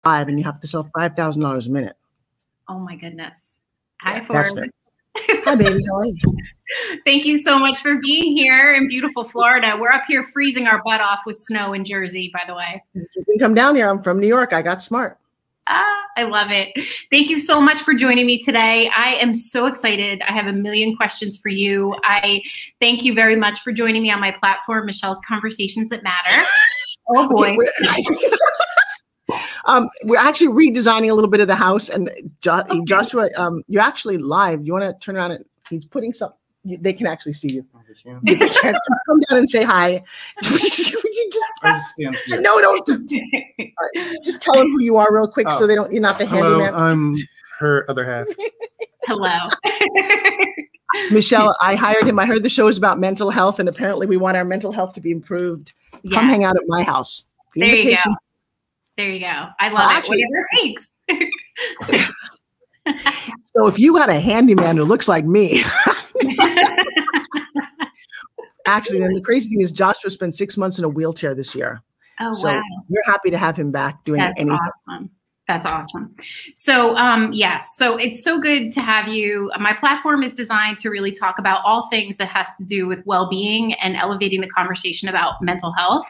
live and you have to sell $5,000 a minute. Oh my goodness. Hi, That's Forbes. Hi, baby. How are you? Thank you so much for being here in beautiful Florida. We're up here freezing our butt off with snow in Jersey, by the way. You can come down here. I'm from New York. I got smart. I love it. Thank you so much for joining me today. I am so excited. I have a million questions for you. I thank you very much for joining me on my platform, Michelle's Conversations That Matter. Oh boy. Okay, we're actually redesigning a little bit of the house, and Joshua, you're actually live. You want to turn around and he's putting some. They can actually see you. They can come down and say hi. No, don't. Just tell them who you are real quick, so they don't. You're not the handyman. I'm her other half. Hello. Michelle, I hired him. I heard the show is about mental health, and apparently we want our mental health to be improved. Yes. Come hang out at my house. There you go. There you go. I love it. Whatever it takes. So if you got a handyman who looks like me, actually, then the crazy thing is Joshua spent 6 months in a wheelchair this year. Oh, so wow. We're happy to have him back doing anything. Awesome. That's awesome. So, yes, so it's so good to have you. My platform is designed to really talk about all things that has to do with well-being and elevating the conversation about mental health.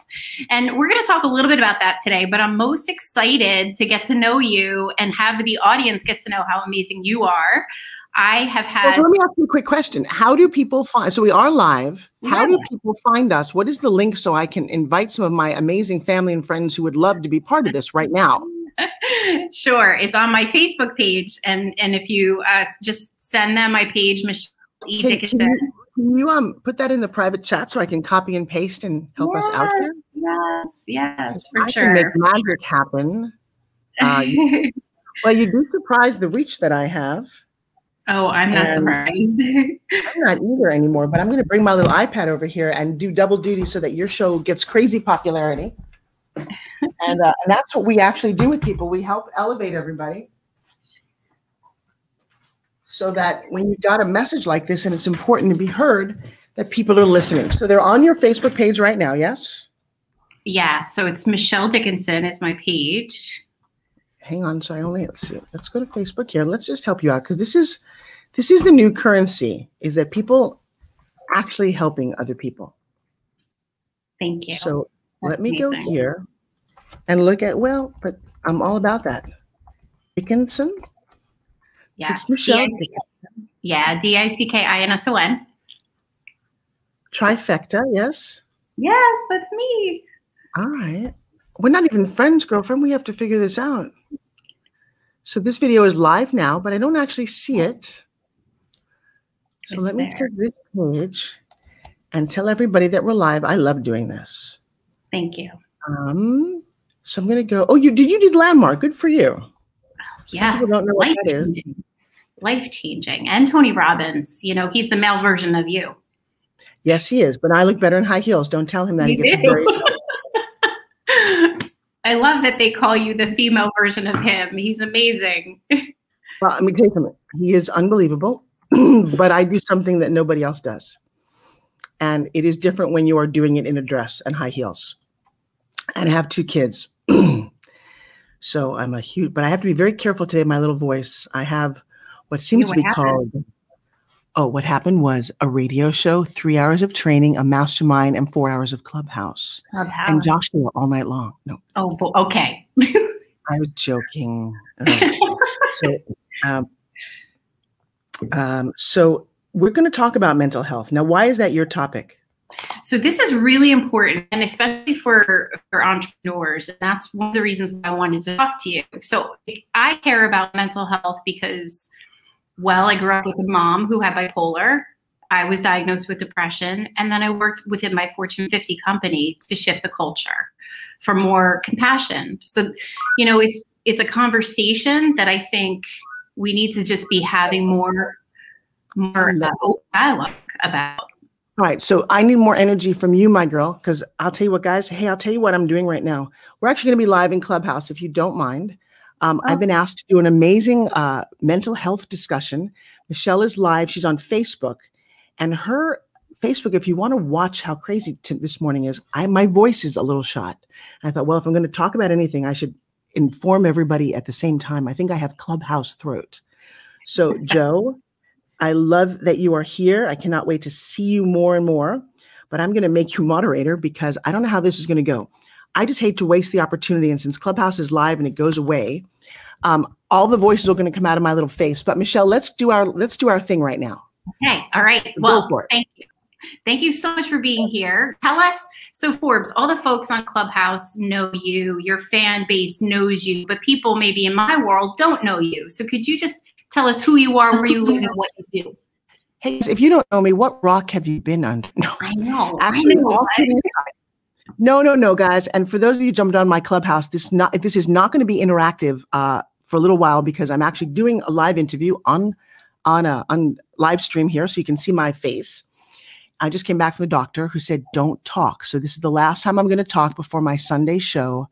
And we're going to talk a little bit about that today, but I'm most excited to get to know you and have the audience get to know how amazing you are. I have had. So let me ask you a quick question. How do people find, so we are live. How do people find us? What is the link so I can invite some of my amazing family and friends who would love to be part of this right now? Sure. It's on my Facebook page. And if you just send them my page, Michelle Dickinson. Can you put that in the private chat so I can copy and paste and help us out here? Yes, for sure. I can make magic happen. Well, you'd be surprised the reach that I have. Oh, I'm not surprised. I'm not either anymore, but I'm going to bring my little iPad over here and do double duty so that your show gets crazy popularity. And that's what we actually do with people. We help elevate everybody so that when you've got a message like this and it's important to be heard, that people are listening. So they're on your Facebook page right now, yes? Yeah, so it's Michelle Dickinson is my page. Hang on, so let's see. Let's go to Facebook here. Let's just help you out because this is the new currency, is that people actually helping other people. Thank you. So let me go here and look at, but I'm all about that. Dickinson? Yes. It's Michelle Dickinson. Yeah, Dickinson. Trifecta, yes? Yes, that's me. All right. We're not even friends, girlfriend. We have to figure this out. So this video is live now, but I don't actually see it. So let me take this page and tell everybody that we're live. I love doing this. Thank you. So I'm going to go. Oh, you did Landmark. Good for you. Oh, yes. People don't know what that is. Life-changing. And Tony Robbins, he's the male version of you. Yes, he is. But I look better in high heels. Don't tell him that. He gets very I love that they call you the female version of him. He's amazing. Well, let me tell you something. He is unbelievable, but I do something that nobody else does. And it is different when you are doing it in a dress and high heels. And I have 2 kids. So I'm but I have to be very careful today, my little voice. I have what seems to be called, what happened was a radio show, 3 hours of training, a mastermind, and 4 hours of Clubhouse. And Joshua all night long. No. Oh, okay. I was joking. So we're going to talk about mental health. Now, why is that your topic? So this is really important, and especially for entrepreneurs. And that's one of the reasons why I wanted to talk to you. So I care about mental health because, I grew up with a mom who had bipolar. I was diagnosed with depression, and then I worked within my Fortune 50 company to shift the culture for more compassion. So, it's a conversation that I think we need to just be having more dialogue about. All right. So I need more energy from you, my girl, because I'll tell you what, guys. Hey, I'll tell you what I'm doing right now. We're actually going to be live in Clubhouse, if you don't mind. I've been asked to do an amazing mental health discussion. Michelle is live. She's on Facebook. And her Facebook, if you want to watch how crazy this morning is, my voice is a little shot. And I thought, well, if I'm going to talk about anything, inform everybody at the same time. I think I have Clubhouse throat. So Joe, I love that you are here. I cannot wait to see you more and more, but I'm going to make you moderator because I don't know how this is going to go. I just hate to waste the opportunity. And since Clubhouse is live and it goes away, all the voices are going to come out of my little face. But Michelle, let's do our thing right now. Okay. All right. Well, thank you. Thank you so much for being here. Tell us, so Forbes, all the folks on Clubhouse know you, your fan base knows you, but people maybe in my world don't know you. So could you just tell us who you are, where you live, and what you do? Hey, if you don't know me, what rock have you been on? No. I know. Actually, all kidding aside. No, guys. And for those of you who jumped on my Clubhouse, this is not going to be interactive for a little while because I'm actually doing a live interview on live stream here, so you can see my face. I just came back from the doctor who said, don't talk. So this is the last time I'm going to talk before my Sunday show.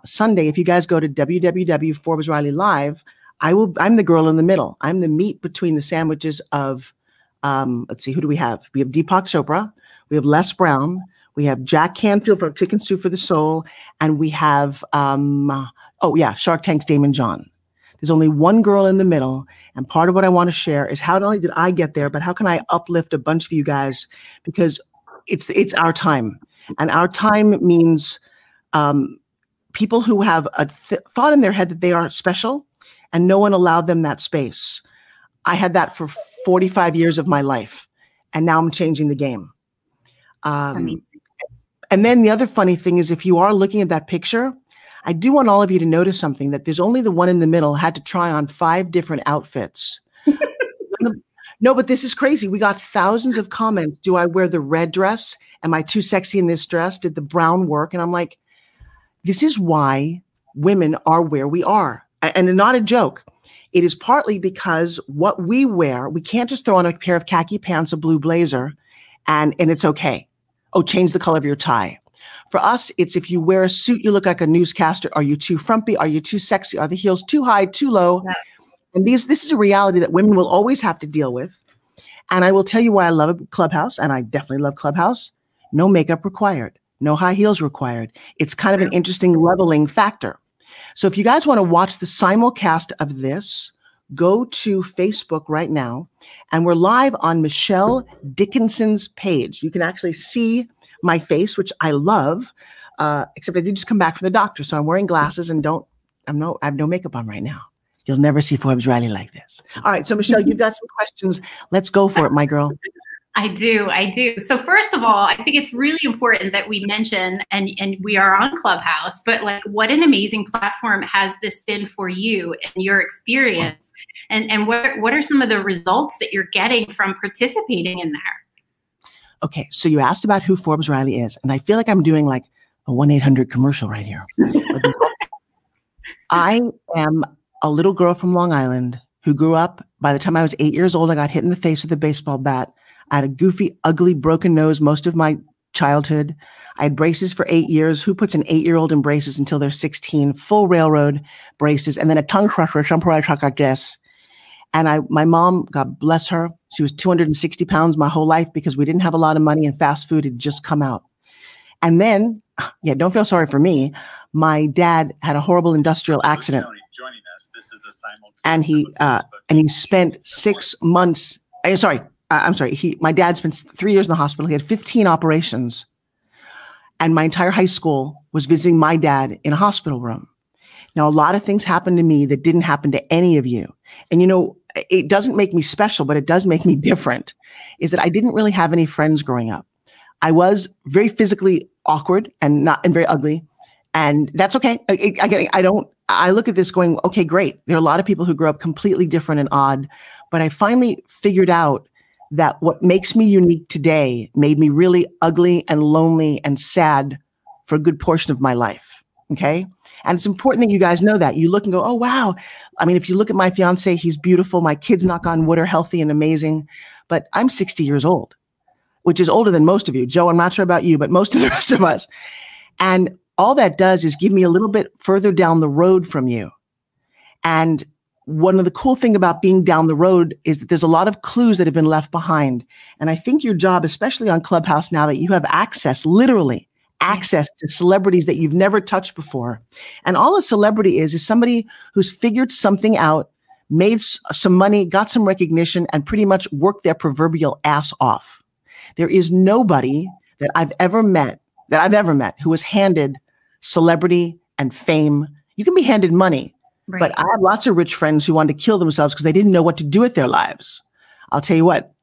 Sunday, if you guys go to www.Forbes Riley Live, I'm the girl in the middle. I'm the meat between the sandwiches of, let's see, who do we have? We have Deepak Chopra. We have Les Brown. We have Jack Canfield for Chicken Soup for the Soul. And we have, Shark Tank's Damon John. There's only one girl in the middle. And part of what I want to share is how not only did I get there, but how can I uplift a bunch of you guys? Because it's our time. And our time means people who have a thought in their head that they are special and no one allowed them that space. I had that for 45 years of my life. And now I'm changing the game. And then the other funny thing is if you are looking at that picture, I do want all of you to notice something, that there's only the one in the middle had to try on 5 different outfits. No, but this is crazy. We got thousands of comments. Do I wear the red dress? Am I too sexy in this dress? Did the brown work? And I'm like, this is why women are where we are. And not a joke. It is partly because what we wear, we can't just throw on a pair of khaki pants, a blue blazer, and it's okay. Oh, change the color of your tie. For us, it's if you wear a suit, you look like a newscaster. Are you too frumpy? Are you too sexy? Are the heels too high, too low? Yeah. And this is a reality that women will always have to deal with. And I will tell you why I love Clubhouse, and I definitely love Clubhouse. No makeup required. No high heels required. It's kind of an interesting leveling factor. So if you guys want to watch the simulcast of this, go to Facebook right now. And we're live on Michelle Dickinson's page. You can actually see my face, which I love, except I did just come back from the doctor. So I'm wearing glasses and I have no makeup on right now. You'll never see Forbes Riley like this. All right. So Michelle, you've got some questions. Let's go for it, my girl. I do. So first of all, I think it's really important that we mention, and we are on Clubhouse, but like what an amazing platform has this been for you and your experience, and what are some of the results that you're getting from participating in there? Okay, so you asked about who Forbes Riley is, and I feel like I'm doing like a 1-800 commercial right here. I am a little girl from Long Island who grew up, by the time I was 8 years old, I got hit in the face with a baseball bat. I had a goofy, ugly, broken nose most of my childhood. I had braces for 8 years. Who puts an 8-year-old in braces until they're 16? Full railroad braces, and then a tongue crusher, somewhere I talk like this. And my mom, God bless her, she was 260 pounds my whole life because we didn't have a lot of money and fast food had just come out. And then, yeah, don't feel sorry for me. My dad had a horrible industrial accident. And he spent 6 months. My dad spent 3 years in the hospital. He had 15 operations. And my entire high school was visiting my dad in a hospital room. Now, a lot of things happened to me that didn't happen to any of you. And, you know, it doesn't make me special, but it does make me different, is that I didn't really have any friends growing up. I was very physically awkward and very ugly. And that's okay. I look at this going, okay, great. There are a lot of people who grew up completely different and odd, but I finally figured out that what makes me unique today made me really ugly and lonely and sad for a good portion of my life. Okay. And it's important that you guys know that. You look and go, oh, wow. I mean, if you look at my fiance, he's beautiful. My kids, knock on wood, are healthy and amazing. But I'm 60 years old, which is older than most of you. Joe, I'm not sure about you, but most of the rest of us. And all that does is give me a little bit further down the road from you. And one of the cool things about being down the road is that there's a lot of clues that have been left behind. And I think your job, especially on Clubhouse now that you have access, literally access to celebrities that you've never touched before. And all a celebrity is somebody who's figured something out, made some money, got some recognition, and pretty much worked their proverbial ass off. There is nobody that I've ever met who was handed celebrity and fame. You can be handed money, right. But I have lots of rich friends who wanted to kill themselves because they didn't know what to do with their lives. I'll tell you what,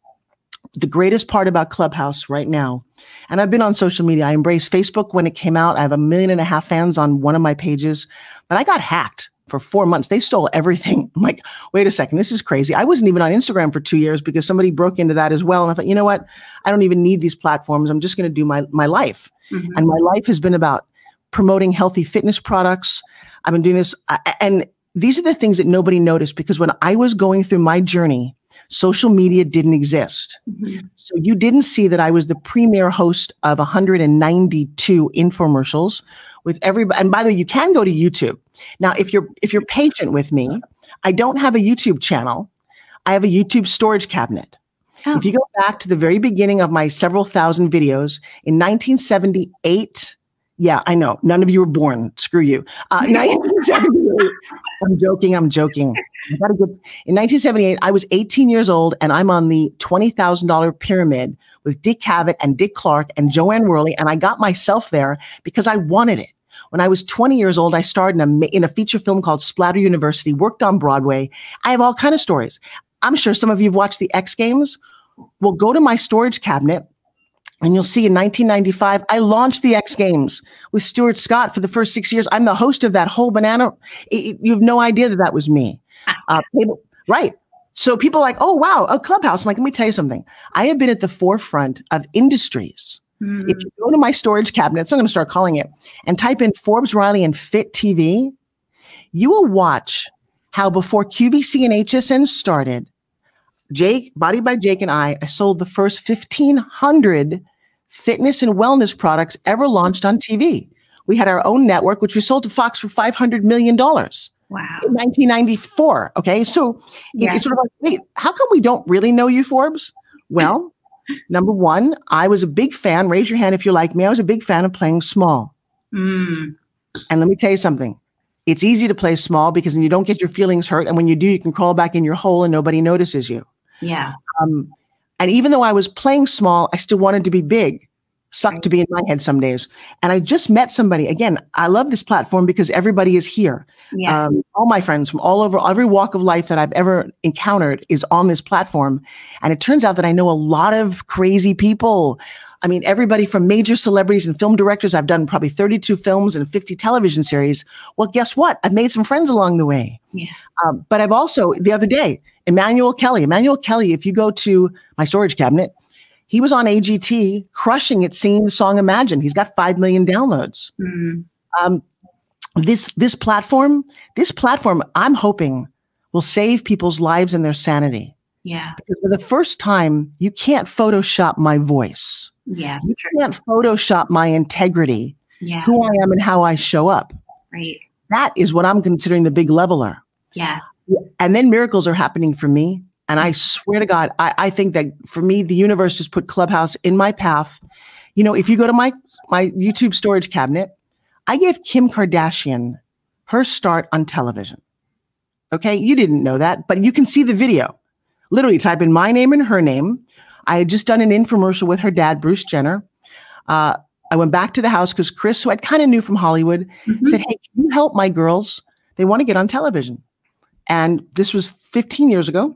the greatest part about Clubhouse right now, and I've been on social media. I embraced Facebook when it came out. I have 1.5 million fans on one of my pages, but I got hacked for 4 months. They stole everything. I'm like, wait a second, this is crazy. I wasn't even on Instagram for 2 years because somebody broke into that as well. And I thought, you know what? I don't even need these platforms. I'm just going to do my life. Mm-hmm. And my life has been about promoting healthy fitness products. I've been doing this. And these are the things that nobody noticed because when I was going through my journey, social media didn't exist. Mm-hmm. So you didn't see that I was the premier host of 192 infomercials with everybody. And by the way, you can go to YouTube. Now, if you're patient with me, I don't have a YouTube channel. I have a YouTube storage cabinet. Oh. If you go back to the very beginning of my several thousand videos in 1978, yeah, I know. None of you were born. Screw you. 1978. I'm joking. In 1978, I was 18 years old, and I'm on the $20,000 pyramid with Dick Cavett and Dick Clark and Joanne Worley, and I got myself there because I wanted it. When I was 20 years old, I starred in a feature film called Splatter University, worked on Broadway. I have all kinds of stories. I'm sure some of you have watched the X Games. Well, go to my storage cabinet, and you'll see in 1995, I launched the X Games with Stuart Scott for the first 6 years. I'm the host of that whole banana. You have no idea that was me. Right. So people are like, oh, wow, a Clubhouse. I'm like, let me tell you something. I have been at the forefront of industries. Mm. If you go to my storage cabinet, so I'm going to start calling it, and type in Forbes Riley and Fit TV, you will watch how before QVC and HSN started, Body by Jake and I sold the first 1,500 fitness and wellness products ever launched on TV. We had our own network, which we sold to Fox for $500 million. Wow. In 1994. Okay. So it's sort of like, wait, how come we don't really know you, Forbes? Well, number one, I was a big fan. Raise your hand if you're like me. I was a big fan of playing small. Mm. And let me tell you something. It's easy to play small because then you don't get your feelings hurt. And when you do, you can crawl back in your hole and nobody notices you. Yes. And even though I was playing small, I still wanted to be big. Sucked to be in my head some days. And I just met somebody. Again, I love this platform because everybody is here. Yeah. All my friends from all over, every walk of life that I've ever encountered is on this platform. And it turns out that I know a lot of crazy people. I mean, everybody from major celebrities and film directors. I've done probably 32 films and 50 television series. Well, guess what? I've made some friends along the way. Yeah. But I've also, the other day, Emmanuel Kelly, if you go to my storage cabinet, he was on AGT crushing it, singing the song Imagine. He's got 5 million downloads. Mm-hmm. This platform, I'm hoping will save people's lives and their sanity. Yeah. Because for the first time, you can't Photoshop my voice. Yeah. You can't Photoshop my integrity, who I am and how I show up. Right. That is what I'm considering the big leveler. Yes. And then miracles are happening for me. And I swear to God, I think that for me, the universe just put Clubhouse in my path. You know, if you go to my YouTube storage cabinet, I gave Kim Kardashian her start on television. Okay, you didn't know that, but you can see the video. Literally type in my name and her name. I had just done an infomercial with her dad, Bruce Jenner. I went back to the house because Chris, who I kind of knew from Hollywood, said, hey, can you help my girls? They want to get on television. And this was 15 years ago.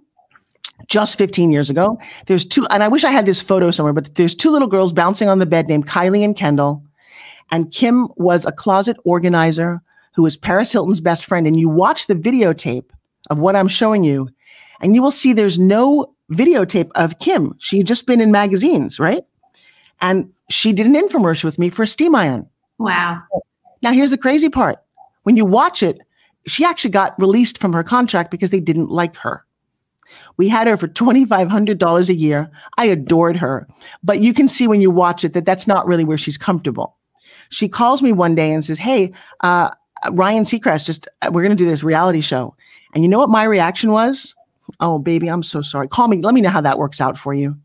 Just 15 years ago, there's two, and I wish I had this photo somewhere, but there's two little girls bouncing on the bed named Kylie and Kendall. And Kim was a closet organizer who was Paris Hilton's best friend. And you watch the videotape of what I'm showing you, and you will see there's no videotape of Kim. She'd just been in magazines, right? And she did an infomercial with me for a steam iron. Wow. Now, here's the crazy part. When you watch it, she actually got released from her contract because they didn't like her. We had her for $2,500 a year. I adored her. But you can see when you watch it that that's not really where she's comfortable. She calls me one day and says, hey, Ryan Seacrest, we're going to do this reality show. And you know what my reaction was? Oh, baby, I'm so sorry. Call me. Let me know how that works out for you.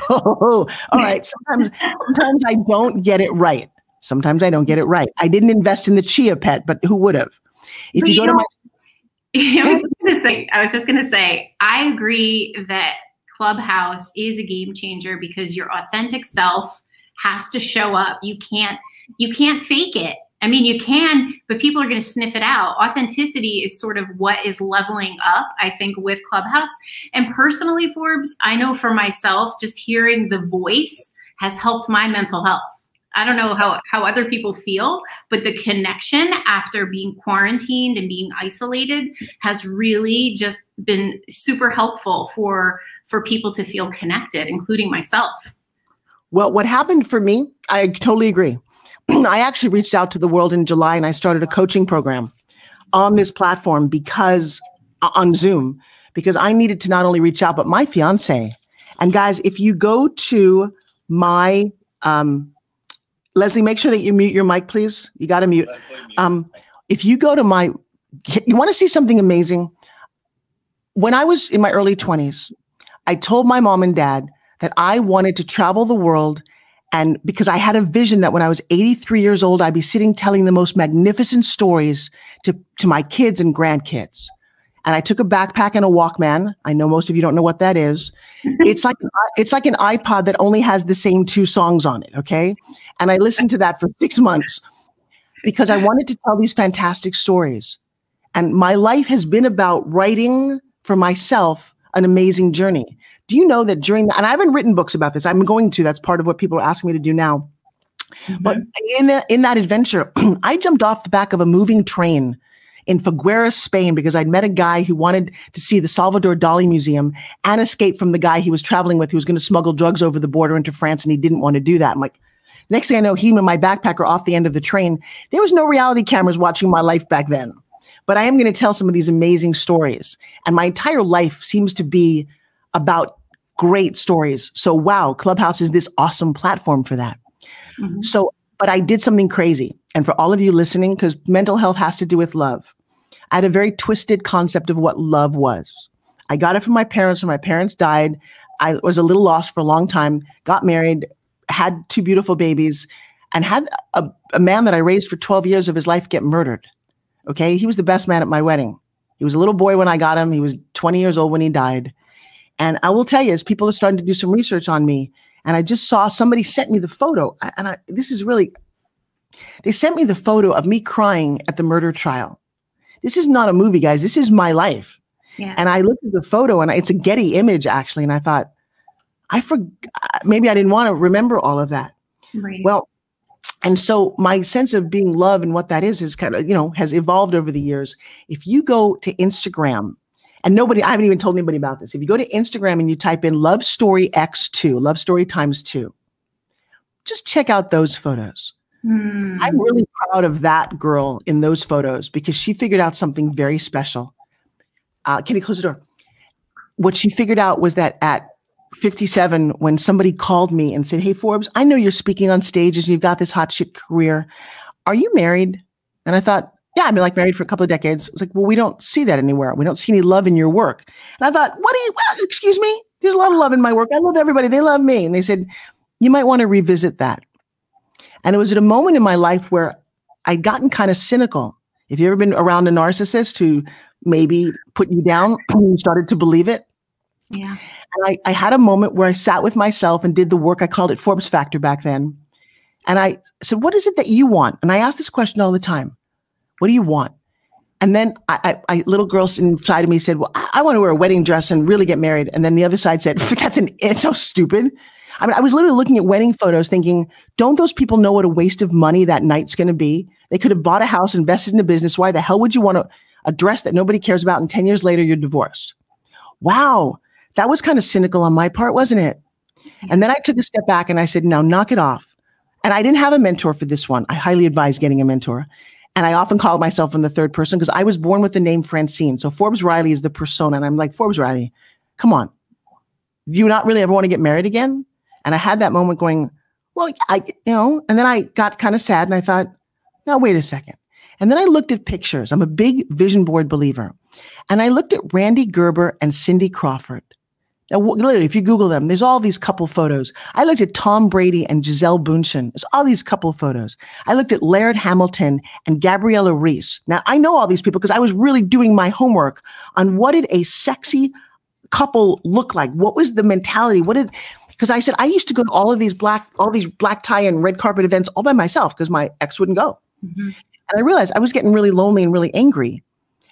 Oh, all right. Sometimes I don't get it right. Sometimes I don't get it right. I didn't invest in the chia pet, but who would have? If you go to my... I was just going to say, I agree that Clubhouse is a game changer because your authentic self has to show up. You can't fake it. I mean, you can, but people are going to sniff it out. Authenticity is sort of what is leveling up, I think, with Clubhouse. And personally, Forbes, I know for myself, just hearing the voice has helped my mental health. I don't know how other people feel, but the connection after being quarantined and being isolated has really just been super helpful for people to feel connected, including myself. Well, what happened for me, I totally agree. I actually reached out to the world in July and I started a coaching program on this platform on Zoom, because I needed to not only reach out, but my fiance. And guys, if you go to my, Leslie, make sure that you mute your mic, please. You got to mute. If you go to you want to see something amazing? When I was in my early 20s, I told my mom and dad that I wanted to travel the world. And because I had a vision that when I was 83 years old, I'd be sitting telling the most magnificent stories to my kids and grandkids. And I took a backpack and a Walkman. I know most of you don't know what that is. It's like an iPod that only has the same 2 songs on it, okay? And I listened to that for 6 months because I wanted to tell these fantastic stories. And my life has been about writing for myself an amazing journey. Do you know that during that, and I haven't written books about this, I'm going to, that's part of what people are asking me to do now. Mm-hmm. But in that adventure, I jumped off the back of a moving train in Figueres, Spain, because I'd met a guy who wanted to see the Salvador Dali Museum and escape from the guy he was traveling with who was going to smuggle drugs over the border into France, and he didn't want to do that. I'm like, next thing I know, he and my backpack are off the end of the train. There was no reality cameras watching my life back then. But I am going to tell some of these amazing stories. And my entire life seems to be about great stories. So wow, Clubhouse is this awesome platform for that. Mm-hmm. So, but I did something crazy. And for all of you listening, because mental health has to do with love, I had a very twisted concept of what love was. I got it from my parents. When my parents died, I was a little lost for a long time, got married, had 2 beautiful babies, and had a man that I raised for 12 years of his life get murdered. Okay. He was the best man at my wedding. He was a little boy when I got him. He was 20 years old when he died. And I will tell you, as people are starting to do some research on me, and I just saw somebody sent me the photo, and they sent me the photo of me crying at the murder trial. This is not a movie, guys. This is my life. Yeah. And I looked at the photo, and it's a Getty image, actually. And I thought, maybe I didn't want to remember all of that. Right. Well, and so my sense of being love and what that is kind of, has evolved over the years. If you go to Instagram, and I haven't even told anybody about this. If you go to Instagram and you type in Love Story X2, Love Story times 2, just check out those photos. I'm really proud of that girl in those photos because she figured out something very special. Can you close the door? What she figured out was that at 57, when somebody called me and said, "Hey, Forbes, I know you're speaking on stages and you've got this hot shit career. Are you married?" And I thought, yeah, I've been married for a couple of decades. It's like, well, we don't see that anywhere. We don't see any love in your work. And I thought, excuse me? There's a lot of love in my work. I love everybody. They love me. And they said, you might want to revisit that. And it was at a moment in my life where I'd gotten kind of cynical. If you've ever been around a narcissist who maybe put you down and you started to believe it. Yeah. And I had a moment where I sat with myself and did the work. I called it Forbes Factor back then. And I said, what is it that you want? And I ask this question all the time. What do you want? And then I little girl inside of me said, well, I want to wear a wedding dress and really get married. And then the other side said, it's so stupid. I mean, I was literally looking at wedding photos thinking, don't those people know what a waste of money that night's going to be? They could have bought a house, invested in a business. Why the hell would you want a dress that nobody cares about and 10 years later you're divorced? Wow. That was kind of cynical on my part, wasn't it? And then I took a step back and I said, now knock it off. And I didn't have a mentor for this one. I highly advise getting a mentor. And I often call myself in the third person because I was born with the name Francine. So Forbes Riley is the persona. And I'm like, Forbes Riley, come on. Do you not really ever want to get married again? And I had that moment going, well, and then I got kind of sad and I thought, now wait a second. And then I looked at pictures. I'm a big vision board believer. And I looked at Randy Gerber and Cindy Crawford. Now, literally, if you Google them, there's all these couple photos. I looked at Tom Brady and Gisele Bündchen. There's all these couple photos. I looked at Laird Hamilton and Gabriella Reese. Now, I know all these people because I was really doing my homework on what did a sexy couple look like? What was the mentality? Because I said, I used to go to all these black tie and red carpet events all by myself because my ex wouldn't go. Mm-hmm. And I realized I was getting really lonely and really angry.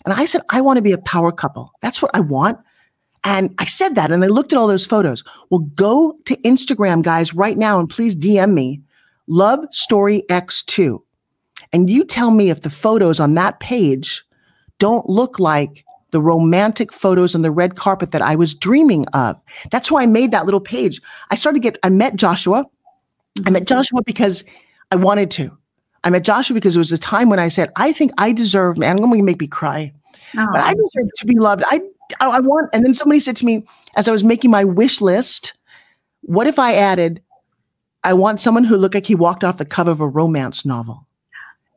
And I said, I want to be a power couple. That's what I want. And I said that, and I looked at all those photos. Well, go to Instagram, guys, right now, and please DM me, Love Story X2. And you tell me if the photos on that page don't look like the romantic photos on the red carpet that I was dreaming of. That's why I made that little page. I met Joshua. I met Joshua because I wanted to. I met Joshua because it was a time when I said, I think I deserve, man, I'm going to make me cry, but I deserve to be loved. I want, and then somebody said to me, as I was making my wish list, what if I added, I want someone who looked like he walked off the cover of a romance novel.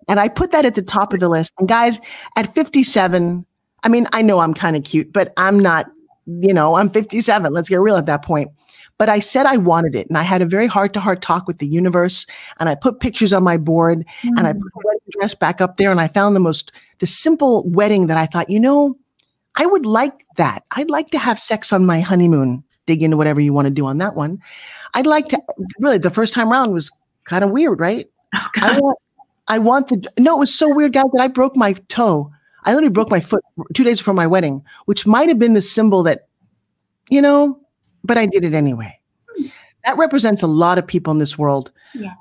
And I put that at the top of the list. And guys, at 57, I mean, I know I'm kind of cute, but I'm not, I'm 57. Let's get real at that point. But I said I wanted it. And I had a very heart-to-heart talk with the universe. And I put pictures on my board and I put a wedding dress back up there. And I found the simple wedding that I thought, I would like that. I'd like to have sex on my honeymoon. Dig into whatever you want to do on that one. I'd like to, really, the first time around was kind of weird, right? Oh, God. No, it was so weird, guys, that I broke my toe. I literally broke my foot 2 days before my wedding, which might have been the symbol that, but I did it anyway. That represents a lot of people in this world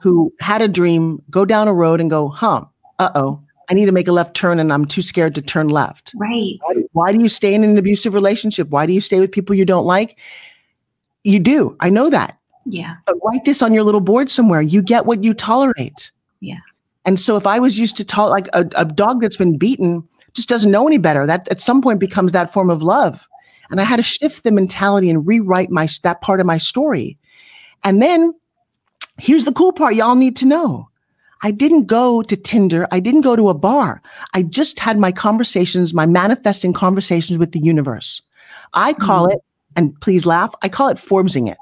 who had a dream, go down a road and go, uh-oh. I need to make a left turn and I'm too scared to turn left. Right. Why do you stay in an abusive relationship? Why do you stay with people you don't like? You do. I know that. Yeah. But write this on your little board somewhere. You get what you tolerate. Yeah. And so if I was used to like a dog that's been beaten just doesn't know any better, that at some point becomes that form of love. And I had to shift the mentality and rewrite that part of my story. And then here's the cool part y'all need to know. I didn't go to Tinder. I didn't go to a bar. I just had my manifesting conversations with the universe. I call it, and please laugh, I call it Forbesing it.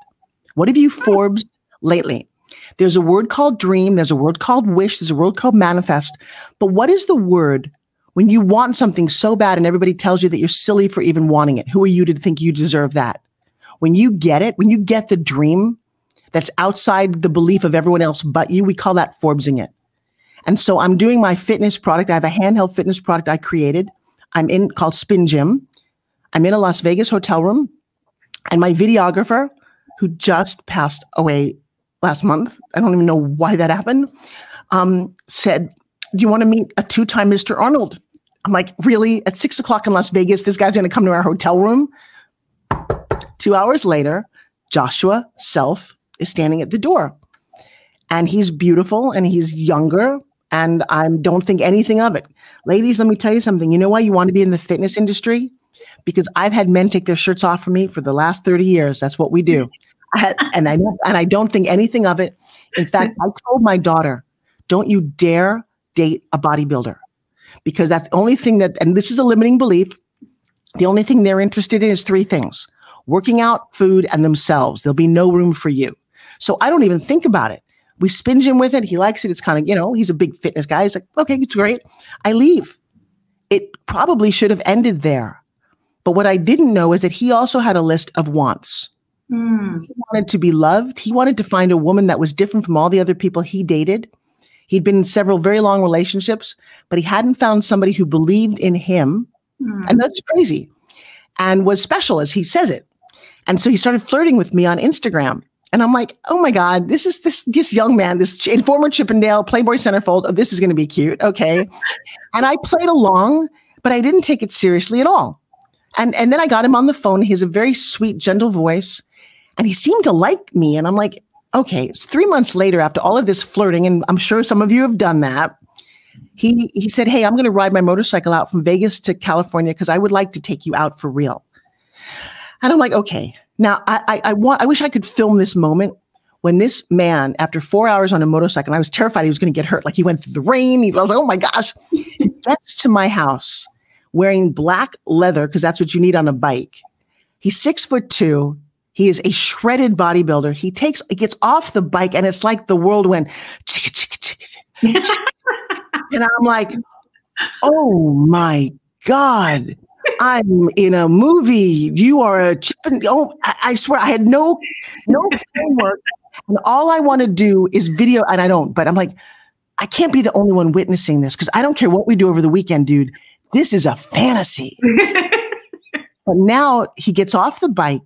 What have you Forbes lately? There's a word called dream. There's a word called wish. There's a word called manifest. But what is the word when you want something so bad and everybody tells you that you're silly for even wanting it? Who are you to think you deserve that? When you get it, when you get the dream, that's outside the belief of everyone else but you, we call that Forbesing it. And so I'm doing my fitness product. I have a handheld fitness product I created. Called Spin Gym. I'm in a Las Vegas hotel room. And my videographer, who just passed away last month, I don't even know why that happened, said, do you want to meet a 2-time Mr. Arnold? I'm like, really? At 6 o'clock in Las Vegas, this guy's going to come to our hotel room? 2 hours later, Joshua Self is standing at the door, and he's beautiful and he's younger, and I don't think anything of it. Ladies, let me tell you something. You know why you want to be in the fitness industry? Because I've had men take their shirts off for me for the last 30 years. That's what we do. And I don't think anything of it. In fact, I told my daughter, don't you dare date a bodybuilder, because that's the only thing and this is a limiting belief. The only thing they're interested in is 3 things: working out, food, and themselves. There'll be no room for you. So I don't even think about it. We Spin Gym with it. He likes it. It's kind of, he's a big fitness guy. He's like, okay, it's great. I leave. It probably should have ended there. But what I didn't know is that he also had a list of wants. He wanted to be loved. He wanted to find a woman that was different from all the other people he dated. He'd been in several very long relationships, but he hadn't found somebody who believed in him. And that's crazy. And was special, as he says it. And so he started flirting with me on Instagram. And I'm like, oh my God, this young man, this former Chippendale Playboy centerfold. Oh, this is going to be cute. Okay. And I played along, but I didn't take it seriously at all. And then I got him on the phone. He has a very sweet, gentle voice, and he seemed to like me. And I'm like, okay, it's 3 months later after all of this flirting, and I'm sure some of you have done that. He said, hey, I'm going to ride my motorcycle out from Vegas to California because I would like to take you out for real. And I'm like, okay. Now, I wish I could film this moment when this man, after 4 hours on a motorcycle, and I was terrified he was going to get hurt. Like he went through the rain. I was like, oh my gosh. He gets to my house wearing black leather because that's what you need on a bike. He's 6'2". He is a shredded bodybuilder. He gets off the bike and it's like the world went, chicka, chicka, chicka, chicka, chicka. And I'm like, oh my God, I'm in a movie. You are a chip and I swear I had no framework. And all I want to do is video, and I don't, but I'm like, I can't be the only one witnessing this because I don't care what we do over the weekend, dude. This is a fantasy. But now he gets off the bike.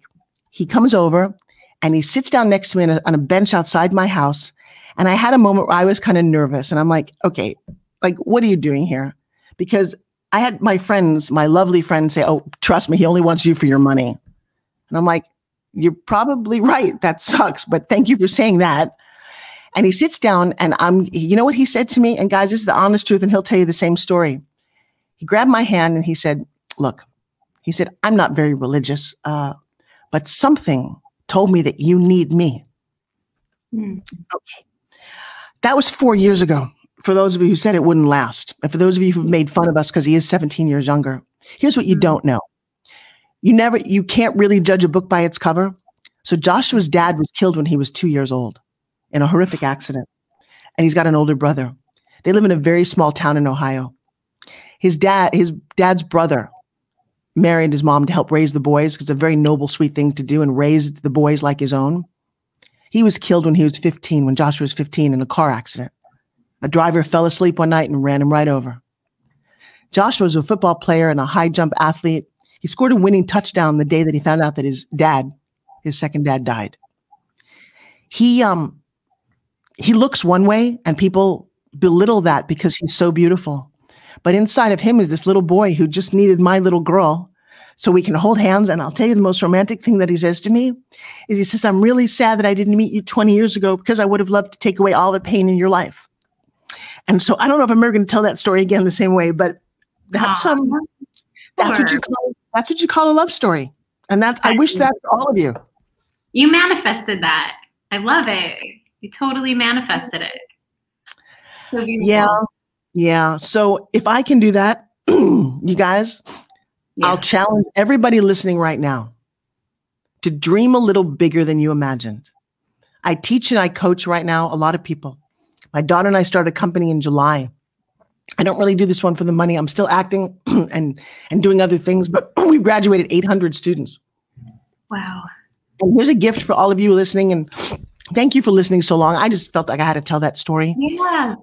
He comes over and he sits down next to me on a bench outside my house. And I had a moment where I was kind of nervous. And I'm like, okay, like, what are you doing here? Because I had my lovely friends say, oh, trust me, he only wants you for your money. And I'm like, you're probably right. That sucks. But thank you for saying that. And he sits down and you know what he said to me? And guys, this is the honest truth. And he'll tell you the same story. He grabbed my hand and he said, look, he said, I'm not very religious, but something told me that you need me. Okay. That was 4 years ago. For those of you who said it wouldn't last. And for those of you who've made fun of us because he is 17 years younger, here's what you don't know. You can't really judge a book by its cover. So Joshua's dad was killed when he was 2 years old in a horrific accident. And he's got an older brother. They live in a very small town in Ohio. His dad's brother married his mom to help raise the boys because it's a very noble, sweet thing to do and raised the boys like his own. He was killed when Joshua was 15 in a car accident. A driver fell asleep one night and ran him right over. Joshua was a football player and a high jump athlete. He scored a winning touchdown the day that he found out that his second dad died. He looks one way and people belittle that because he's so beautiful. But inside of him is this little boy who just needed my little girl so we can hold hands. And I'll tell you the most romantic thing that he says to me is he says, I'm really sad that I didn't meet you 20 years ago because I would have loved to take away all the pain in your life. And so I don't know if I'm ever going to tell that story again the same way, but that's what you call a love story. And I wish that for all of you. You manifested that. I love it. You totally manifested it. So beautiful. Yeah. So if I can do that, you guys, I'll challenge everybody listening right now to dream a little bigger than you imagined. I teach and I coach right now a lot of people. My daughter and I started a company in July. I don't really do this one for the money. I'm still acting and doing other things, but we've graduated 800 students. Wow. And here's a gift for all of you listening. And thank you for listening so long. I just felt like I had to tell that story. Yes.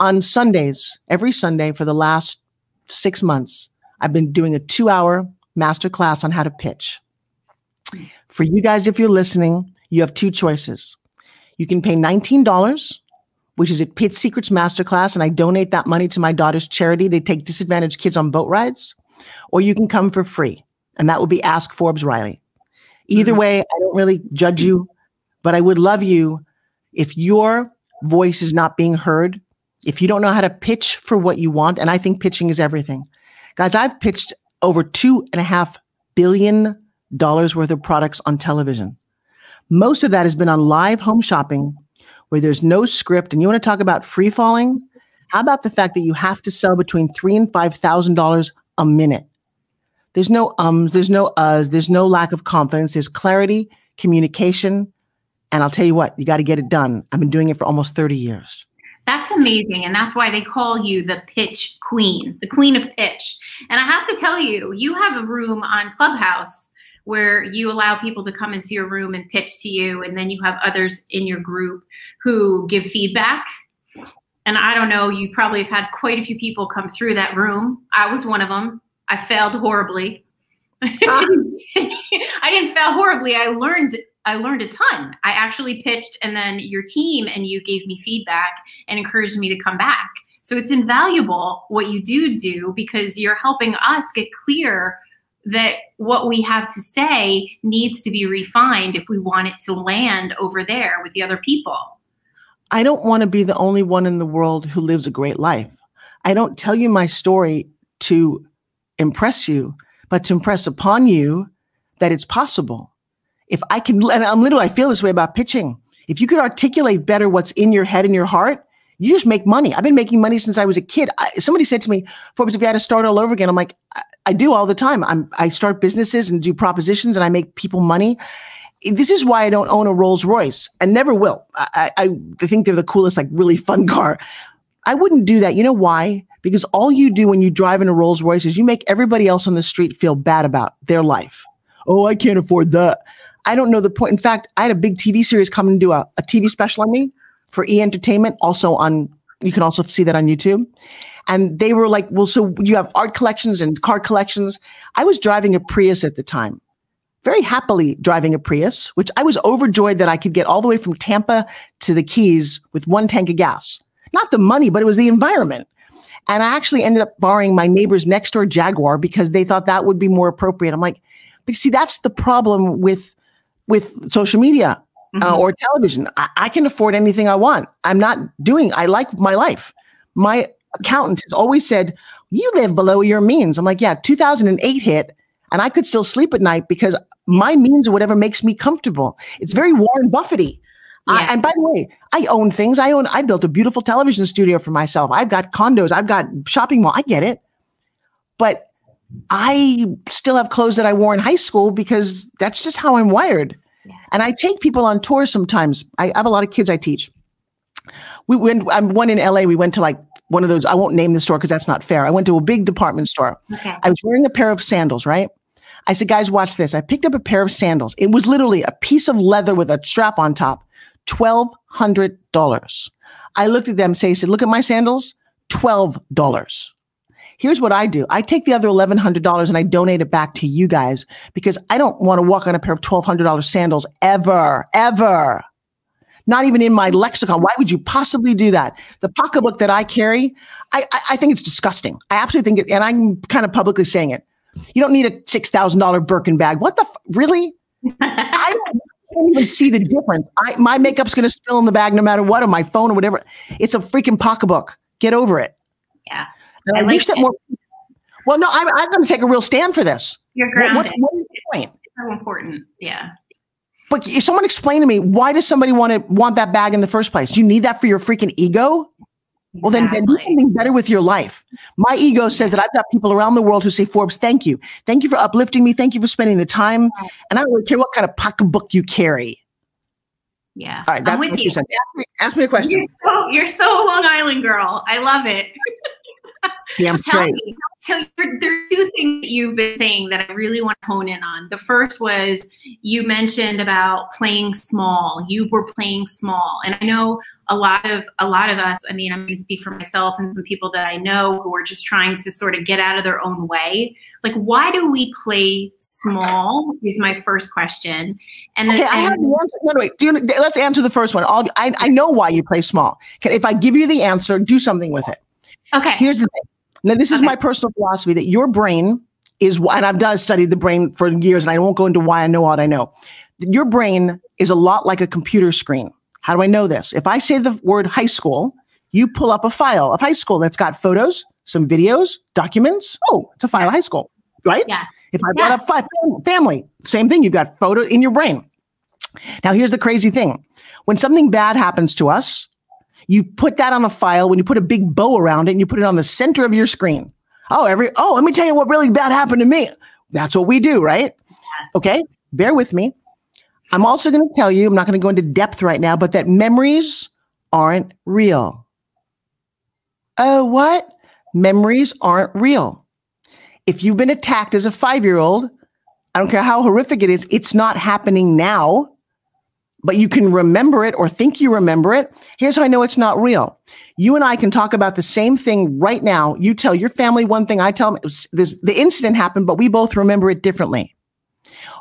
On Sundays, every Sunday for the last 6 months, I've been doing a 2-hour masterclass on how to pitch. For you guys, if you're listening, you have two choices. You can pay $19, which is a Pitch Secrets Masterclass, and I donate that money to my daughter's charity. They take disadvantaged kids on boat rides. Or you can come for free, and that would be Ask Forbes Riley. Either way, I don't really judge you, but I would love you if your voice is not being heard, if you don't know how to pitch for what you want, and I think pitching is everything. Guys, I've pitched over $2.5 billion worth of products on television. Most of that has been on live home shopping where there's no script. And you want to talk about free falling? How about the fact that you have to sell between $3,000 and $5,000 a minute? There's no there's no there's no lack of confidence. There's clarity, communication. And I'll tell you what, you got to get it done. I've been doing it for almost 30 years. That's amazing. And that's why they call you the pitch queen, the queen of pitch. And I have to tell you, you have a room on Clubhouse where you allow people to come into your room and pitch to you. And then you have others in your group who give feedback. And I don't know, you probably have had quite a few people come through that room. I was one of them. I failed horribly. I didn't fail horribly. I learned a ton. I actually pitched, and then your team and you gave me feedback and encouraged me to come back. So it's invaluable what you do because you're helping us get clear that what we have to say needs to be refined if we want it to land over there with the other people. I don't want to be the only one in the world who lives a great life. I don't tell you my story to impress you, but to impress upon you that it's possible. If I can, and I feel this way about pitching. If you could articulate better what's in your head and your heart, you just make money. I've been making money since I was a kid. Somebody said to me, Forbes, if you had to start all over again, I'm like, I do all the time. I start businesses and do propositions and I make people money. this is why I don't own a Rolls Royce and never will. I think they're the coolest, like really fun car. I wouldn't do that. You know why? Because all you do when you drive in a Rolls Royce is you make everybody else on the street feel bad about their life. Oh, I can't afford that. I don't know the point. In fact, I had a big TV series come and do a TV special on me for E! Entertainment. Also you can also see that on YouTube. And they were like, well, so you have art collections and car collections. I was driving a Prius at the time, very happily driving a Prius, which I was overjoyed that I could get all the way from Tampa to the Keys with 1 tank of gas. Not the money, but it was the environment. And I actually ended up borrowing my neighbor's next door Jaguar because they thought that would be more appropriate. I'm like, but see, that's the problem with social media or television. I can afford anything I want. I like my life. My accountant has always said, you live below your means. I'm like, yeah, 2008 hit and I could still sleep at night because my means or whatever makes me comfortable. It's very Warren Buffety. Yeah. And by the way, I own things. I built a beautiful television studio for myself. I've got condos. I've got shopping mall. I get it. But I still have clothes that I wore in high school because that's just how I'm wired. Yeah. And I take people on tours sometimes. I have a lot of kids I teach. I'm one in LA. We went to like one of those, I won't name the store because that's not fair. I went to a big department store. Okay. I was wearing a pair of sandals, right? I said, guys, watch this. I picked up a pair of sandals. It was literally a piece of leather with a strap on top, $1,200. I looked at them and said, look at my sandals, $12. Here's what I do. I take the other $1,100 and I donate it back to you guys because I don't want to walk on a pair of $1,200 sandals ever. Not even in my lexicon. Why would you possibly do that? The pocketbook that I carry, I think it's disgusting. I absolutely think it, and I'm kind of publicly saying it. You don't need a $6,000 Birkin bag. What the, really? I don't even see the difference. My makeup's going to spill in the bag no matter what, on my phone or whatever. It's a freaking pocketbook. Get over it. Yeah. And I wish that more. Well, no, I'm going to take a real stand for this. You're grounded. What is the point? It's so important. Yeah. But if someone explain to me, why does somebody want that bag in the first place? You need that for your freaking ego? Well, then do something better with your life. My ego says that I've got people around the world who say, Forbes, thank you. Thank you for uplifting me. Thank you for spending the time. And I don't really care what kind of pocketbook you carry. Yeah. All right. That's what you said. Ask me a question. You're so Long Island girl. I love it. Damn straight. So there are 2 things that you've been saying that I really want to hone in on. The first was you mentioned about playing small. You were playing small. And I know a lot of us, I mean, I'm going to speak for myself and some people that I know who are just trying to sort of get out of their own way. Like, why do we play small is my first question. And then, okay, I have the answer. No, wait. Let's answer the first one. I know why you play small. If I give you the answer, do something with it. Okay. Here's the thing. Now, this is my personal philosophy that your brain is, and I've studied the brain for years, and I won't go into why I know what I know. Your brain is a lot like a computer screen. How do I know this? If I say the word high school, you pull up a file of high school that's got photos, some videos, documents. Oh, it's a file of high school, right? Yes. If I brought up family, same thing. You've got photo in your brain. Now, here's the crazy thing. When something bad happens to us, you put that on a file when you put a big bow around it and you put it on the center of your screen. Let me tell you what really bad happened to me. That's what we do, right? Yes. Okay, bear with me. I'm also going to tell you, I'm not going to go into depth right now, but that memories aren't real. Oh, what? Memories aren't real. If you've been attacked as a 5-year-old, I don't care how horrific it is, it's not happening now. But you can remember it or think you remember it. Here's how I know it's not real. You and I can talk about the same thing right now. You tell your family one thing, I tell them the incident happened, but we both remember it differently.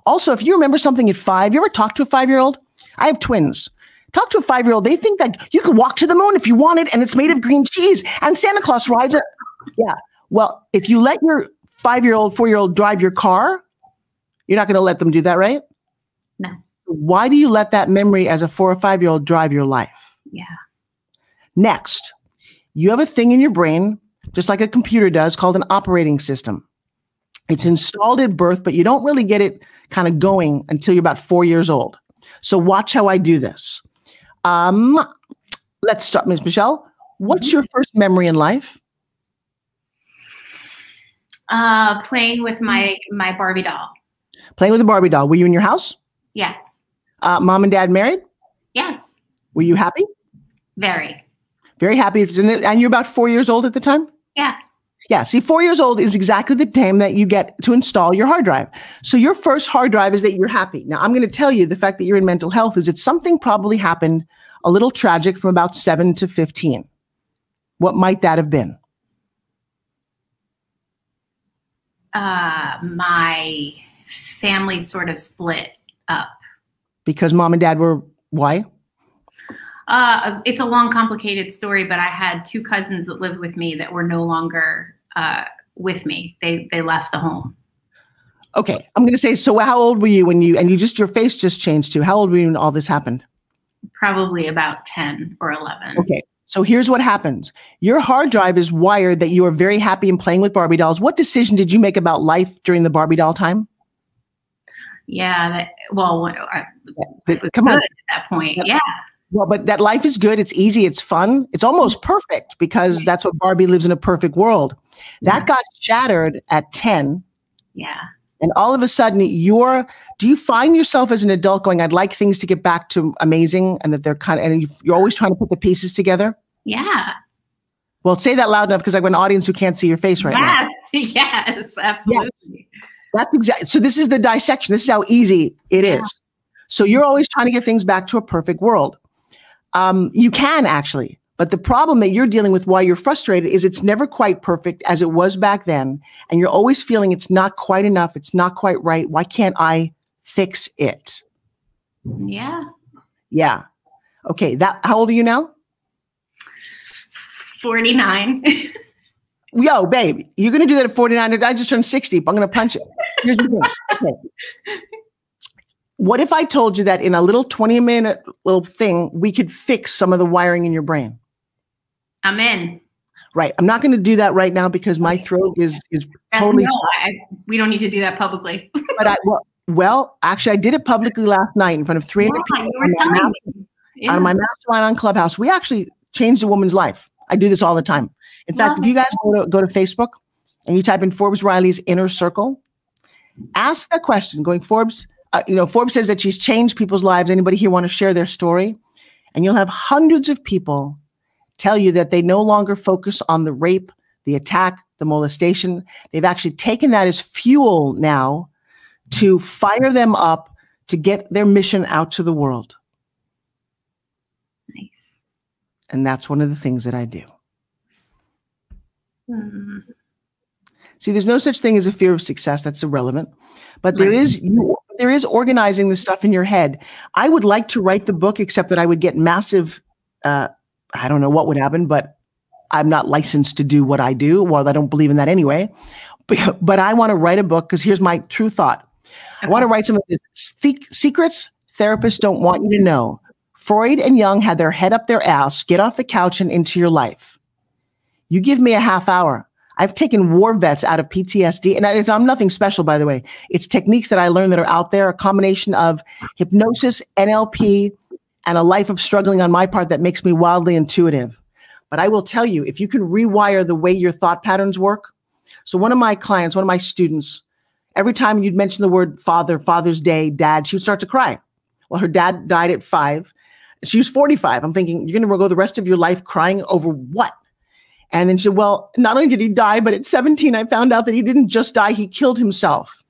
Also, if you remember something at 5, you ever talk to a 5-year-old? I have twins. Talk to a 5-year-old. They think that you could walk to the moon if you wanted, and it's made of green cheese, and Santa Claus rides it. Yeah. Well, if you let your 5-year-old, 4-year-old drive your car, you're not going to let them do that, right? No. Why do you let that memory as a 4 or 5-year-old drive your life? Yeah. Next, you have a thing in your brain, just like a computer does, called an operating system. It's installed at birth, but you don't really get it kind of going until you're about 4 years old. So watch how I do this. Let's start, Ms. Michelle. What's your first memory in life? Playing with my Barbie doll. Playing with a Barbie doll. Were you in your house? Yes. Mom and dad married? Yes. Were you happy? Very. Very happy. And you're about 4 years old at the time? Yeah. Yeah. See, 4 years old is exactly the time that you get to install your hard drive. So your first hard drive is that you're happy. Now, I'm going to tell you the fact that you're in mental health is that something probably happened a little tragic from about 7 to 15. What might that have been? My family sort of split up. Because mom and dad were, why? It's a long, complicated story, but I had 2 cousins that lived with me that were no longer with me. They left the home. Okay. I'm going to say, so how old were you when your face just changed too. How old were you when all this happened? Probably about 10 or 11. Okay. So here's what happens. Your hard drive is wired that you are very happy in playing with Barbie dolls. What decision did you make about life during the Barbie doll time? Yeah. Come on. At that point. Yeah. Well, but that life is good. It's easy. It's fun. It's almost perfect because that's what Barbie lives in, a perfect world. That got shattered at 10. Yeah. And all of a sudden do you find yourself as an adult going, I'd like things to get back to amazing, and that and you're always trying to put the pieces together? Yeah. Well, say that loud enough because I've got an audience who can't see your face right now. Yes, absolutely. Yes. That's exactly. So this is the dissection. This is how easy it is. So you're always trying to get things back to a perfect world. You can actually, but the problem that you're dealing with, why you're frustrated, is it's never quite perfect as it was back then. And you're always feeling it's not quite enough. It's not quite right. Why can't I fix it? Yeah. Yeah. Okay. How old are you now? 49. Yo, babe, you're going to do that at 49. I just turned 60. I'm going to punch it. Here's the thing. Okay. What if I told you that in a little 20-minute little thing, we could fix some of the wiring in your brain? I'm in. Right. I'm not going to do that right now because my throat is totally. No, we don't need to do that publicly. But actually, I did it publicly last night in front of 300 people on my mastermind on Clubhouse. We actually changed a woman's life. I do this all the time. In fact, if you guys go to Facebook and you type in Forbes Riley's Inner Circle, ask the question going, Forbes. Forbes says that she's changed people's lives. Anybody here want to share their story? And you'll have hundreds of people tell you that they no longer focus on the rape, the attack, the molestation. They've actually taken that as fuel now to fire them up to get their mission out to the world. Nice. And that's one of the things that I do. See, there's no such thing as a fear of success. That's irrelevant. But there is organizing the stuff in your head. I would like to write the book, except that I would get massive, I don't know what would happen, but I'm not licensed to do what I do. Well, I don't believe in that anyway. But I want to write a book because here's my true thought. I want to write some of the secrets therapists don't want you to know. Freud and Jung had their head up their ass, get off the couch and into your life. You give me a half hour. I've taken war vets out of PTSD, and I'm nothing special, by the way. It's techniques that I learned that are out there, a combination of hypnosis, NLP, and a life of struggling on my part that makes me wildly intuitive. But I will tell you, if you can rewire the way your thought patterns work. So one of my clients, one of my students, every time you'd mention the word father, Father's Day, dad, she would start to cry. Well, her dad died at 5. She was 45. I'm thinking, you're going to go the rest of your life crying over what? And then she said, well, not only did he die, but at 17, I found out that he didn't just die, he killed himself.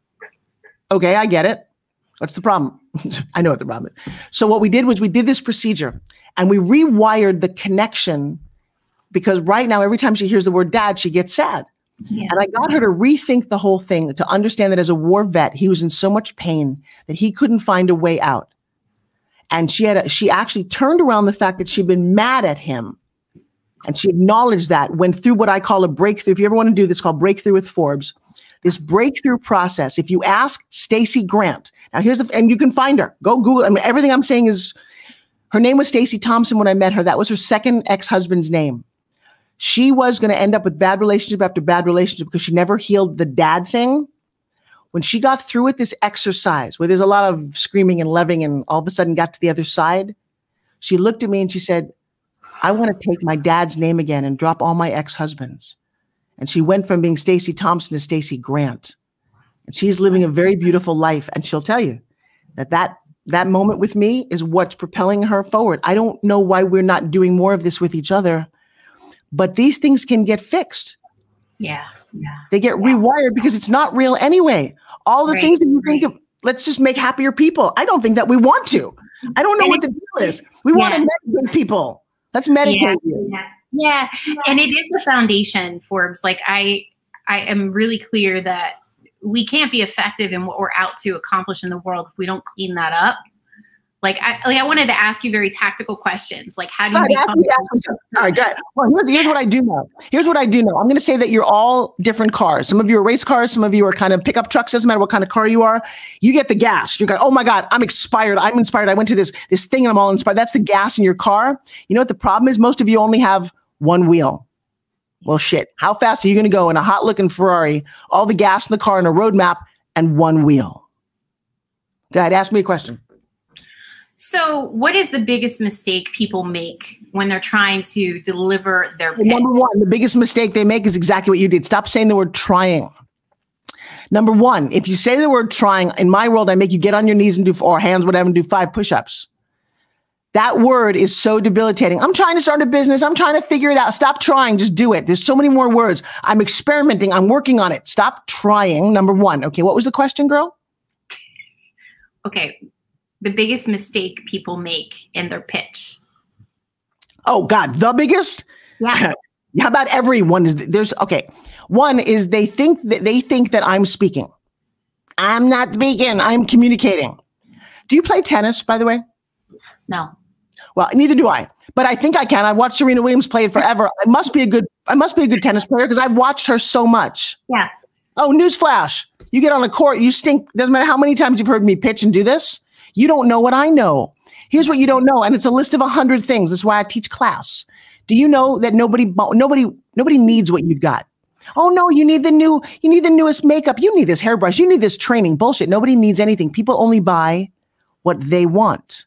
Okay, I get it. What's the problem? I know what the problem is. So what we did was we did this procedure and we rewired the connection, because right now, every time she hears the word dad, she gets sad. Yeah. And I got her to rethink the whole thing, to understand that as a war vet, he was in so much pain that he couldn't find a way out. And she actually turned around the fact that she'd been mad at him. And she acknowledged that, went through what I call a breakthrough. If you ever want to do this, called Breakthrough with Forbes, this breakthrough process. If you ask Stacey Grant, now and you can find her, go Google. I mean, everything I'm saying is, her name was Stacey Thompson when I met her. That was her second ex-husband's name. She was going to end up with bad relationship after bad relationship because she never healed the dad thing. When she got through with this exercise, where there's a lot of screaming and loving, and all of a sudden got to the other side, she looked at me and she said, I want to take my dad's name again and drop all my ex-husbands. And she went from being Stacey Thompson to Stacey Grant. And she's living a very beautiful life. And she'll tell you that That moment with me is what's propelling her forward. I don't know why we're not doing more of this with each other, but these things can get fixed. Yeah. Yeah. They get rewired because it's not real anyway. All the things that you think of, let's just make happier people. I don't think that we want to. I don't know what the deal is. We want to medicate people. Let's medicate you. Yeah. And it is the foundation, Forbes. Like I am really clear that we can't be effective in what we're out to accomplish in the world if we don't clean that up. Like I wanted to ask you very tactical questions. Like, how do you become? All right, good. Well, here's what I do know. Here's what I do know. I'm going to say that you're all different cars. Some of you are race cars. Some of you are kind of pickup trucks. Doesn't matter what kind of car you are. You get the gas. You're like, oh my God, I'm inspired. I'm inspired. I went to this thing and I'm all inspired. That's the gas in your car. You know what the problem is? Most of you only have one wheel. Well, shit. How fast are you going to go in a hot looking Ferrari, all the gas in the car and a roadmap and one wheel? Go ahead, ask me a question. So what is the biggest mistake people make when they're trying to deliver their pitch? Number one, the biggest mistake they make is exactly what you did. Stop saying the word trying. Number one, if you say the word trying, in my world, I make you get on your knees and do, or hands, whatever, and do 5 push-ups. That word is so debilitating. I'm trying to start a business. I'm trying to figure it out. Stop trying. Just do it. There's so many more words. I'm experimenting. I'm working on it. Stop trying. Number one. Okay, what was the question, girl? Okay. The biggest mistake people make in their pitch. Oh God, the biggest? Yeah. How about everyone? Okay. One is they think that I'm speaking. I'm not speaking. I'm communicating. Do you play tennis, by the way? No. Well, neither do I. But I think I can. I've watched Serena Williams play it forever. I must be a good tennis player because I've watched her so much. Yes. Oh, newsflash. You get on a court, you stink. Doesn't matter how many times you've heard me pitch and do this. You don't know what I know. Here's what you don't know. And it's a list of 100 things. That's why I teach class. Do you know that nobody needs what you've got? Oh no, you need the newest makeup. You need this hairbrush. You need this training. Bullshit. Nobody needs anything. People only buy what they want.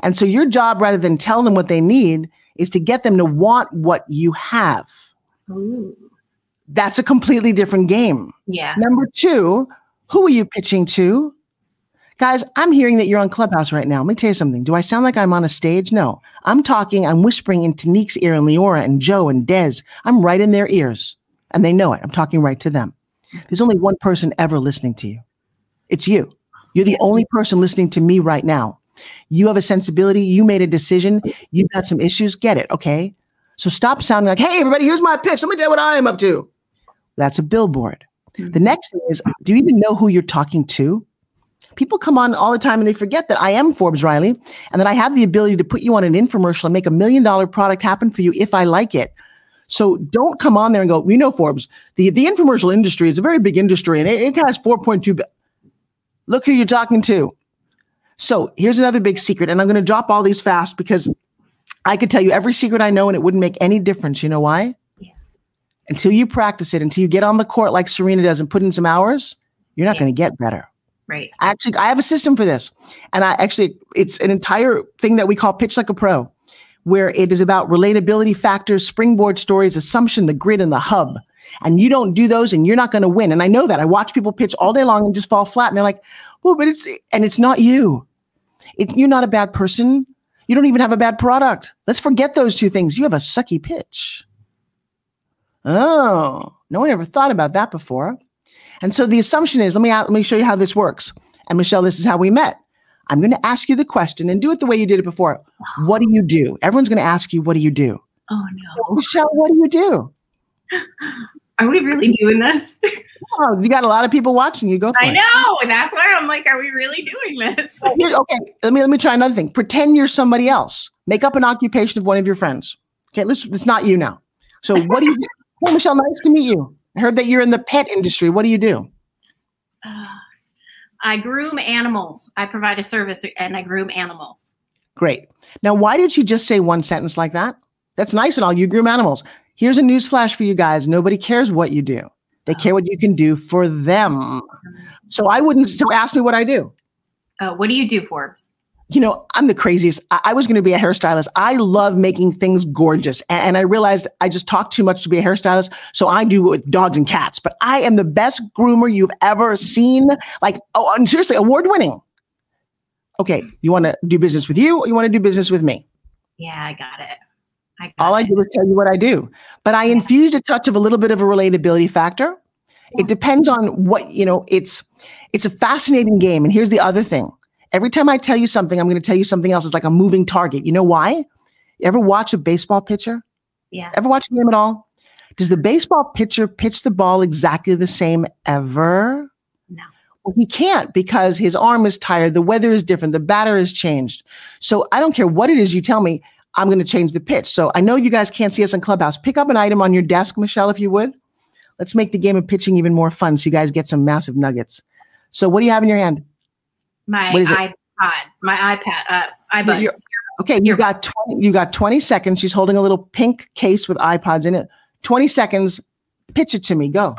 And so your job, rather than tell them what they need, is to get them to want what you have. Ooh. That's a completely different game. Yeah. Number two, who are you pitching to? Guys, I'm hearing that you're on Clubhouse right now. Let me tell you something. Do I sound like I'm on a stage? No. I'm whispering into Nique's ear and Leora and Joe and Des. I'm right in their ears. And they know it. I'm talking right to them. There's only one person ever listening to you. It's you. You're the only person listening to me right now. You have a sensibility. You made a decision. You've got some issues. Get it, okay? So stop sounding like, hey, everybody, here's my pitch. Let me tell you what I am up to. That's a billboard. The next thing is, do you even know who you're talking to? People come on all the time and they forget that I am Forbes Riley and that I have the ability to put you on an infomercial and make $1 million product happen for you if I like it. So don't come on there and go, we know Forbes, the infomercial industry is a very big industry and it has 4.2 billion. Look who you're talking to. So here's another big secret. And I'm going to drop all these fast because I could tell you every secret I know and it wouldn't make any difference. You know why? Yeah. Until you practice it, until you get on the court like Serena does and put in some hours, you're not going to get better. Right. Actually, I have a system for this. And it's an entire thing that we call Pitch Like a Pro, where it is about relatability factors, springboard stories, assumption, the grid, and the hub. And you don't do those and you're not going to win. And I know that. I watch people pitch all day long and just fall flat. And they're like, well, but it's not you. You're not a bad person. You don't even have a bad product. Let's forget those two things. You have a sucky pitch. Oh, no one ever thought about that before. And so the assumption is, let me show you how this works. And Michelle, this is how we met. I'm going to ask you the question and do it the way you did it before. What do you do? Everyone's going to ask you, what do you do? Oh, no. So, Michelle, what do you do? Are we really doing this? Oh, you got a lot of people watching you. Go for it. I know. And that's why I'm like, are we really doing this? Okay, let me try another thing. Pretend you're somebody else. Make up an occupation of one of your friends. Okay, it's not you now. So what do you do? Hey, Michelle, nice to meet you. I heard that you're in the pet industry. What do you do? I groom animals. I provide a service and I groom animals. Great. Now, why did she just say one sentence like that? That's nice and all. You groom animals. Here's a news flash for you guys. Nobody cares what you do. They care what you can do for them. So ask me what I do. What do you do, Forbes? You know, I'm the craziest. I was going to be a hairstylist. I love making things gorgeous. And I realized I just talk too much to be a hairstylist. So I do it with dogs and cats. But I am the best groomer you've ever seen. Like, oh, and seriously, award winning. Okay, you want to do business with you or you want to do business with me? Yeah, I got it. All I do is tell you what I do. But I infused a touch of a little bit of a relatability factor. It depends on what, it's a fascinating game. And here's the other thing. Every time I tell you something, I'm going to tell you something else. It's like a moving target. You know why? You ever watch a baseball pitcher? Yeah. Ever watch the game at all? Does the baseball pitcher pitch the ball exactly the same ever? No. Well, he can't because his arm is tired. The weather is different. The batter has changed. So I don't care what it is you tell me, I'm going to change the pitch. So I know you guys can't see us in Clubhouse. Pick up an item on your desk, Michelle, if you would. Let's make the game of pitching even more fun so you guys get some massive nuggets. So what do you have in your hand? My iPod, iBuds. Okay, you got 20 seconds. She's holding a little pink case with iPods in it. 20 seconds. Pitch it to me. Go.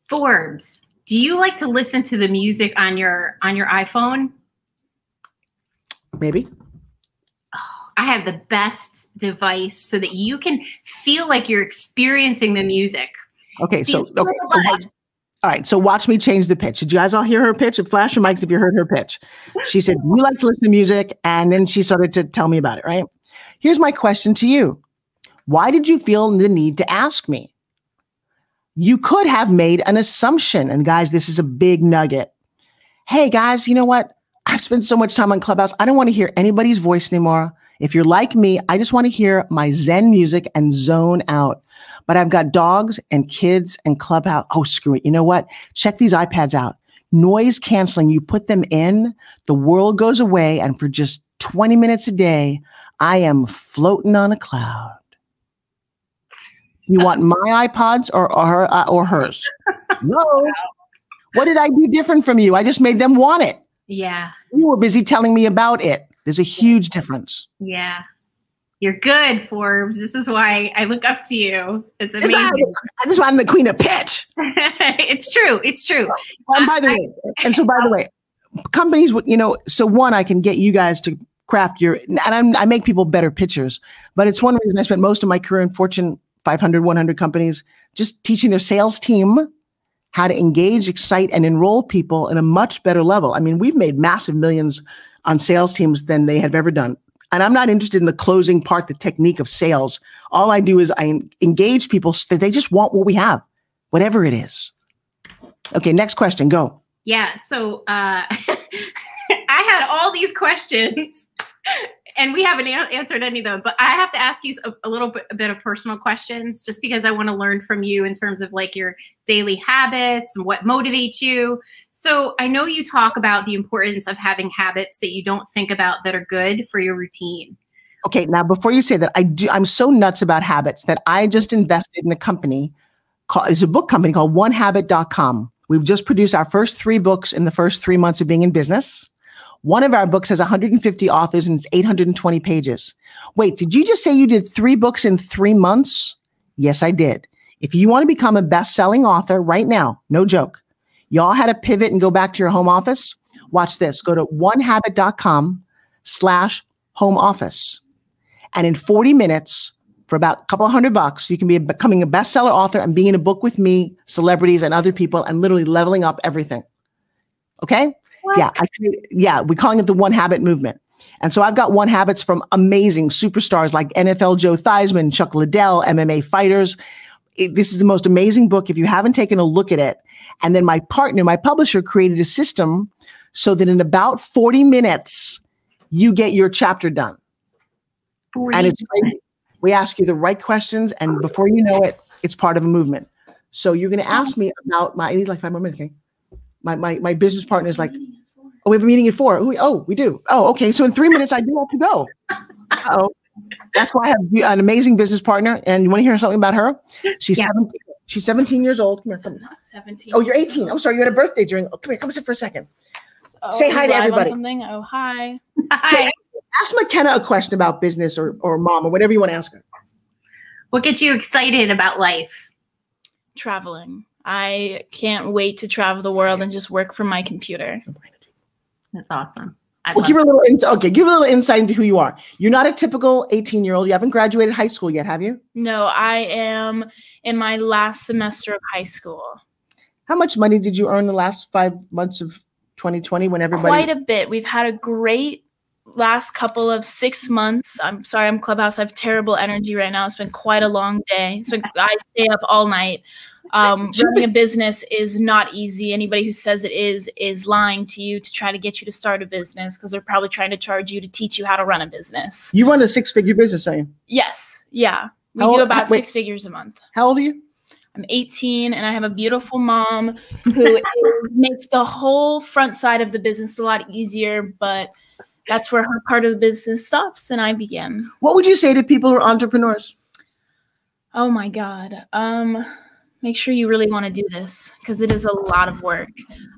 Forbes, do you like to listen to the music on your iPhone? Maybe. I have the best device so that you can feel like you're experiencing the music. Okay, all right, so watch me change the pitch. Did you guys all hear her pitch? Flash your mics if you heard her pitch. She said, you like to listen to music, and then she started to tell me about it, right? Here's my question to you. Why did you feel the need to ask me? You could have made an assumption, and guys, this is a big nugget. Hey, guys, you know what? I've spent so much time on Clubhouse. I don't want to hear anybody's voice anymore. If you're like me, I just want to hear my Zen music and zone out. But I've got dogs and kids and Clubhouse. Oh, screw it. You know what? Check these iPads out. Noise canceling. You put them in, the world goes away. And for just 20 minutes a day, I am floating on a cloud. You want my iPods or hers? No. What did I do different from you? I just made them want it. Yeah. You were busy telling me about it. There's a huge difference. Yeah. You're good, Forbes. This is why I look up to you. It's amazing. This is why I'm the queen of pitch. It's true. It's true. And by the way, companies would, so one, I can get you guys to craft I make people better pitchers, but it's one reason I spent most of my career in Fortune 500, 100 companies, just teaching their sales team how to engage, excite, and enroll people in a much better level. I mean, we've made massive millions on sales teams than they have ever done. And I'm not interested in the closing part, the technique of sales. All I do is I engage people so that they just want what we have, whatever it is. Okay, next question, go. Yeah, so I had all these questions and we haven't answered any of them, but I have to ask you a bit of personal questions just because I want to learn from you in terms of like your daily habits and what motivates you. So I know you talk about the importance of having habits that you don't think about that are good for your routine. Okay, now before you say that, I'm so nuts about habits that I just invested in a company it's a book company called onehabit.com. We've just produced our first 3 books in the first 3 months of being in business. One of our books has 150 authors and it's 820 pages. Wait, did you just say you did 3 books in 3 months? Yes, I did. If you want to become a best-selling author right now, no joke, y'all had to pivot and go back to your home office. Watch this. Go to onehabit.com/home office. And in 40 minutes, for about a couple of $100, you can be becoming a bestseller author and being in a book with me, celebrities, and other people, and literally leveling up everything. Okay? What? Yeah, we're calling it the One Habit movement. And so I've got One Habits from amazing superstars like NFL Joe Theismann, Chuck Liddell, MMA fighters. This is the most amazing book if you haven't taken a look at it. And then my partner, my publisher, created a system so that in about 40 minutes, you get your chapter done. And it's crazy. We ask you the right questions, and before you know it, it's part of a movement. So you're going to ask me about I need like 5 more minutes. Okay? My business partner is like, oh, we have a meeting at 4. Oh, we do. Oh, okay. So in 3 minutes, I do have to go. Uh-oh. That's why I have an amazing business partner. And you want to hear something about her? She's 17. She's 17 years old. Come here. Come here. 17. Oh, you're 18. I'm sorry. You had a birthday during. Oh, come here. Come sit for a second. Say hi to everybody. Something. Oh, hi. So ask McKenna a question about business or mom or whatever you want to ask her. What gets you excited about life? Traveling. I can't wait to travel the world and just work from my computer. That's awesome. Give her a little give a little insight into who you are. You're not a typical 18-year-old. You haven't graduated high school yet, have you? No, I am in my last semester of high school. How much money did you earn the last 5 months of 2020 when everybody? Quite a bit. We've had a great last couple of 6 months. I'm sorry, I'm Clubhouse. I have terrible energy right now. It's been quite a long day. I stay up all night. Running a business is not easy. Anybody who says it is lying to you to try to get you to start a business, because they're probably trying to charge you to teach you how to run a business. You run a 6-figure business, are you? Yes. Yeah. We do about 6 figures a month. How old are you? I'm 18, and I have a beautiful mom who makes the whole front side of the business a lot easier, but that's where her part of the business stops and I begin. What would you say to people who are entrepreneurs? Oh my God. Make sure you really want to do this, because it is a lot of work.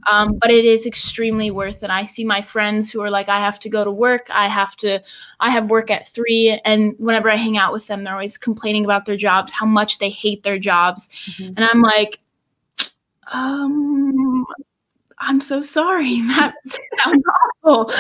But it is extremely worth it. I see my friends who are like, I have to go to work. I have work at 3. And whenever I hang out with them, they're always complaining about their jobs, how much they hate their jobs. Mm-hmm. And I'm like, I'm so sorry. That sounds awful.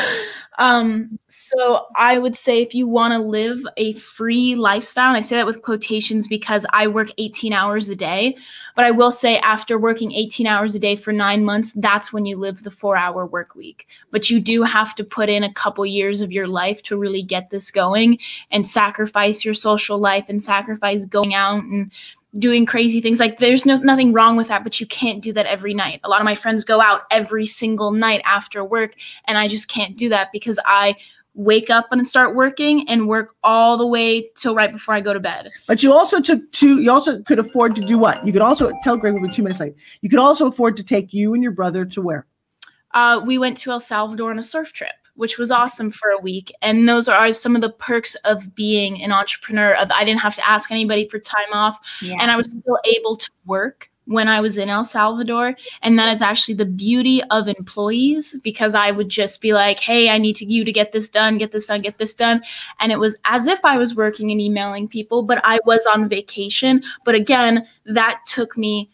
So I would say if you want to live a free lifestyle, and I say that with quotations because I work 18 hours a day, but I will say after working 18 hours a day for 9 months, that's when you live the 4-hour work week. But you do have to put in a couple years of your life to really get this going, and sacrifice your social life and sacrifice going out and doing crazy things. Like there's nothing wrong with that, but you can't do that every night. A lot of my friends go out every single night after work, and I just can't do that because I wake up and start working and work all the way till right before I go to bed. But you also you also could afford to do what? You could also tell Greg, we'll be 2 minutes late. You could also afford to take you and your brother to where? We went to El Salvador on a surf trip, which was awesome for a week. And those are some of the perks of being an entrepreneur. I didn't have to ask anybody for time off. Yeah. And I was still able to work when I was in El Salvador. And that is actually the beauty of employees, because I would just be like, hey, I need you to get this done, get this done, get this done. And it was as if I was working and emailing people, but I was on vacation. But again, that took me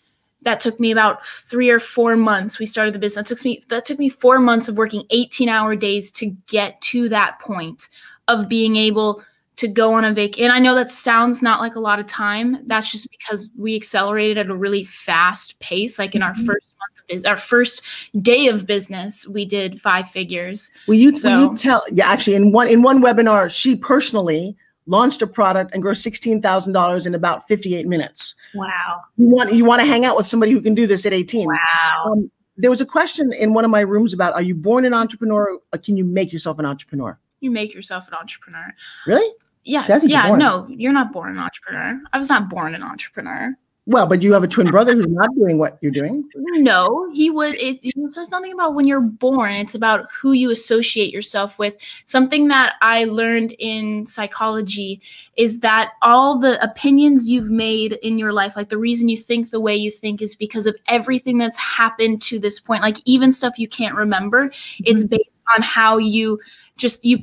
about 3 or 4 months. We started the business. That took me 4 months of working 18-hour days to get to that point of being able to go on a vacation. And I know that sounds not like a lot of time. That's just because we accelerated at a really fast pace. Like in our first month of business, our first day of business, we did 5 figures. Will you tell? Yeah, actually, in one webinar, she personally launched a product and grew $16,000 in about 58 minutes. Wow. You want to hang out with somebody who can do this at 18. Wow. There was a question in one of my rooms about, are you born an entrepreneur or can you make yourself an entrepreneur? You make yourself an entrepreneur. Really? Yes. Yeah. No, you're not born an entrepreneur. I was not born an entrepreneur. Well, but you have a twin brother who's not doing what you're doing. No, he would. It says nothing about when you're born. It's about who you associate yourself with. Something that I learned in psychology is that all the opinions you've made in your life, like the reason you think the way you think, is because of everything that's happened to this point. Like even stuff you can't remember, it's based on how you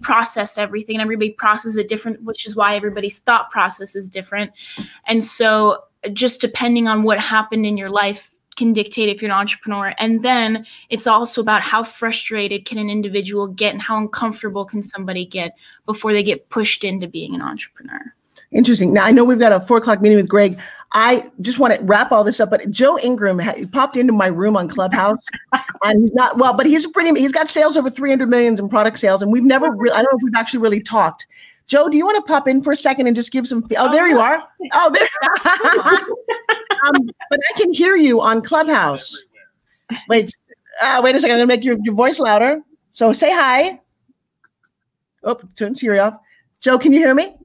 processed everything, and everybody processes it different, which is why everybody's thought process is different. And so just depending on what happened in your life can dictate if you're an entrepreneur. And then it's also about how frustrated can an individual get and how uncomfortable can somebody get before they get pushed into being an entrepreneur. Interesting. Now, I know we've got a 4 o'clock meeting with Greg. I just want to wrap all this up, but Joe Ingram popped into my room on Clubhouse, and he's not, well, but he's got sales over 300 million in product sales, and we've never really, I don't know if we've actually really talked. Joe, do you want to pop in for a second and just give some, there you are. Oh, there. But I can hear you on Clubhouse. Wait a second, I'm gonna make your voice louder. So say hi. Oh, turn Siri off. Joe, can you hear me?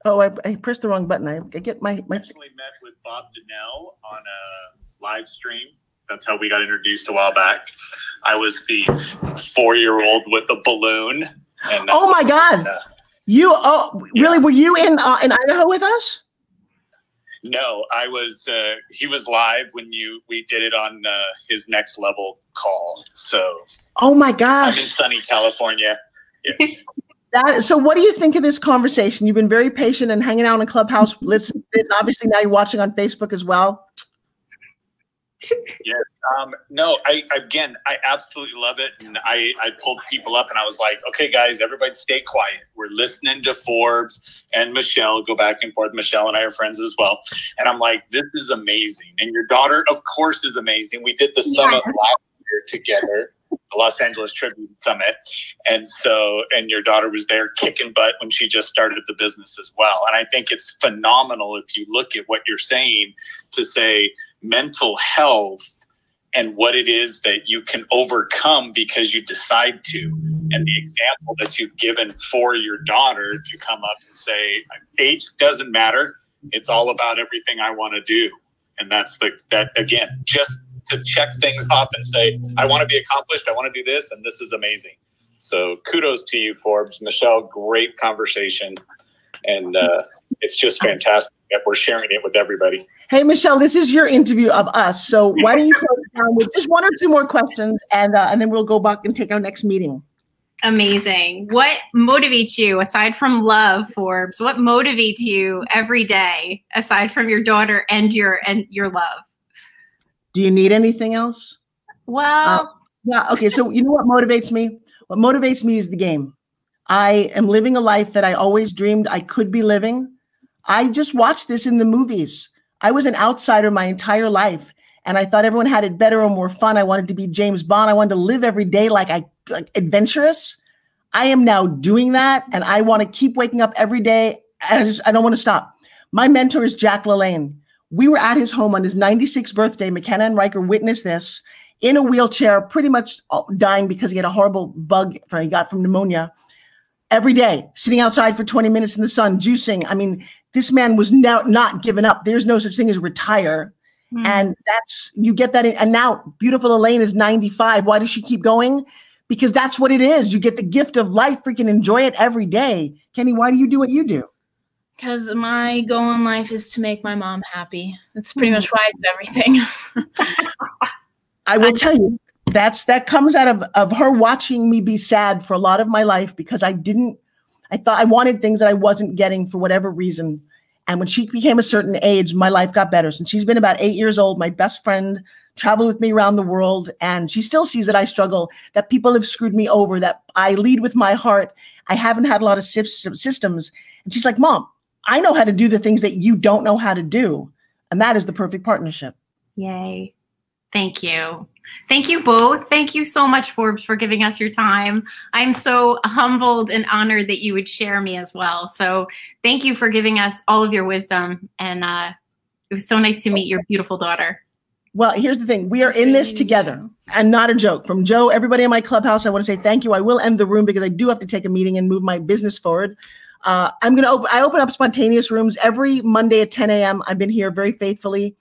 Oh, I pressed the wrong button. I get my. Actually met with Bob Donnell on a live stream. That's how we got introduced a while back. I was the 4-year-old with a balloon. And oh my God! Really? Were you in Idaho with us? No, I was. He was live when we did it on his next level call. So. Oh my gosh! I'm in sunny California. Yes. So what do you think of this conversation? You've been very patient and hanging out in Clubhouse. Listen, obviously now you're watching on Facebook as well. Yes. No, I absolutely love it. And I pulled people up and I was like, okay, guys, everybody stay quiet. We're listening to Forbes and Michelle, go back and forth. Michelle and I are friends as well. And I'm like, this is amazing. And your daughter, of course, is amazing. We did the summit last year together, the Los Angeles Tribute Summit. And your daughter was there kicking butt when she just started the business as well. And I think it's phenomenal if you look at what you're saying to say mental health and what it is that you can overcome because you decide to. And the example that you've given for your daughter to come up and say, age doesn't matter. It's all about everything I want to do. And that's that again, just to check things off and say, I want to be accomplished. I want to do this. And this is amazing. So kudos to you, Forbes. Michelle, great conversation. And it's just fantastic that we're sharing it with everybody. Hey, Michelle, this is your interview of us. So why don't you close it down with just one or two more questions, and then we'll go back and take our next meeting. Amazing. What motivates you aside from love, Forbes? What motivates you every day aside from your daughter and your love? Do you need anything else? Well, yeah. Okay. So you know what motivates me? What motivates me is the game. I am living a life that I always dreamed I could be living. I just watched this in the movies. I was an outsider my entire life, and I thought everyone had it better and more fun. I wanted to be James Bond. I wanted to live every day like adventurous. I am now doing that, and I want to keep waking up every day, and I don't want to stop. My mentor is Jack LaLanne. We were at his home on his 96th birthday. McKenna and Riker witnessed this in a wheelchair, pretty much dying because he had a horrible bug he got from pneumonia. Every day, sitting outside for 20 minutes in the sun, juicing. I mean, this man was not giving up. There's no such thing as retire. And you get that. And now beautiful Elaine is 95. Why does she keep going? Because that's what it is. You get the gift of life, freaking enjoy it every day. Kenny, why do you do what you do? Because my goal in life is to make my mom happy. That's pretty much why I do everything. I will tell you, that comes out of her watching me be sad for a lot of my life because I thought I wanted things that I wasn't getting for whatever reason. And when she became a certain age, my life got better. Since she's been about 8 years old, my best friend traveled with me around the world, and she still sees that I struggle, that people have screwed me over, that I lead with my heart. I haven't had a lot of systems. And she's like, Mom, I know how to do the things that you don't know how to do. And that is the perfect partnership. Yay. Thank you. Thank you both. Thank you so much, Forbes, for giving us your time. I'm so humbled and honored that you would share me as well. So thank you for giving us all of your wisdom. And it was so nice to meet your beautiful daughter. Well, here's the thing. We are in this together, and not a joke. From Joe, everybody in my clubhouse, I want to say thank you. I will end the room because I do have to take a meeting and move my business forward. I open up spontaneous rooms every Monday at 10 a.m. I've been here very faithfully.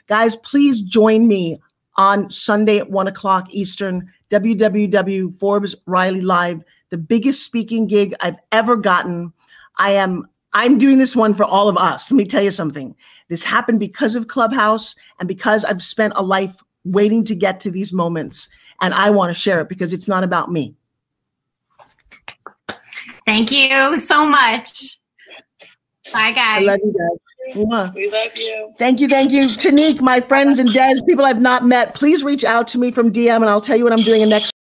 Guys, please join me on Sunday at 1 o'clock Eastern, Forbes Riley Live, the biggest speaking gig I've ever gotten. I'm doing this one for all of us. Let me tell you something. This happened because of Clubhouse and because I've spent a life waiting to get to these moments. And I want to share it because it's not about me. Thank you so much. Bye, guys. I love you guys. We love you. Thank you. Thank you. Tanique, my friends and Des, people I've not met, please reach out to me from DM and I'll tell you what I'm doing in next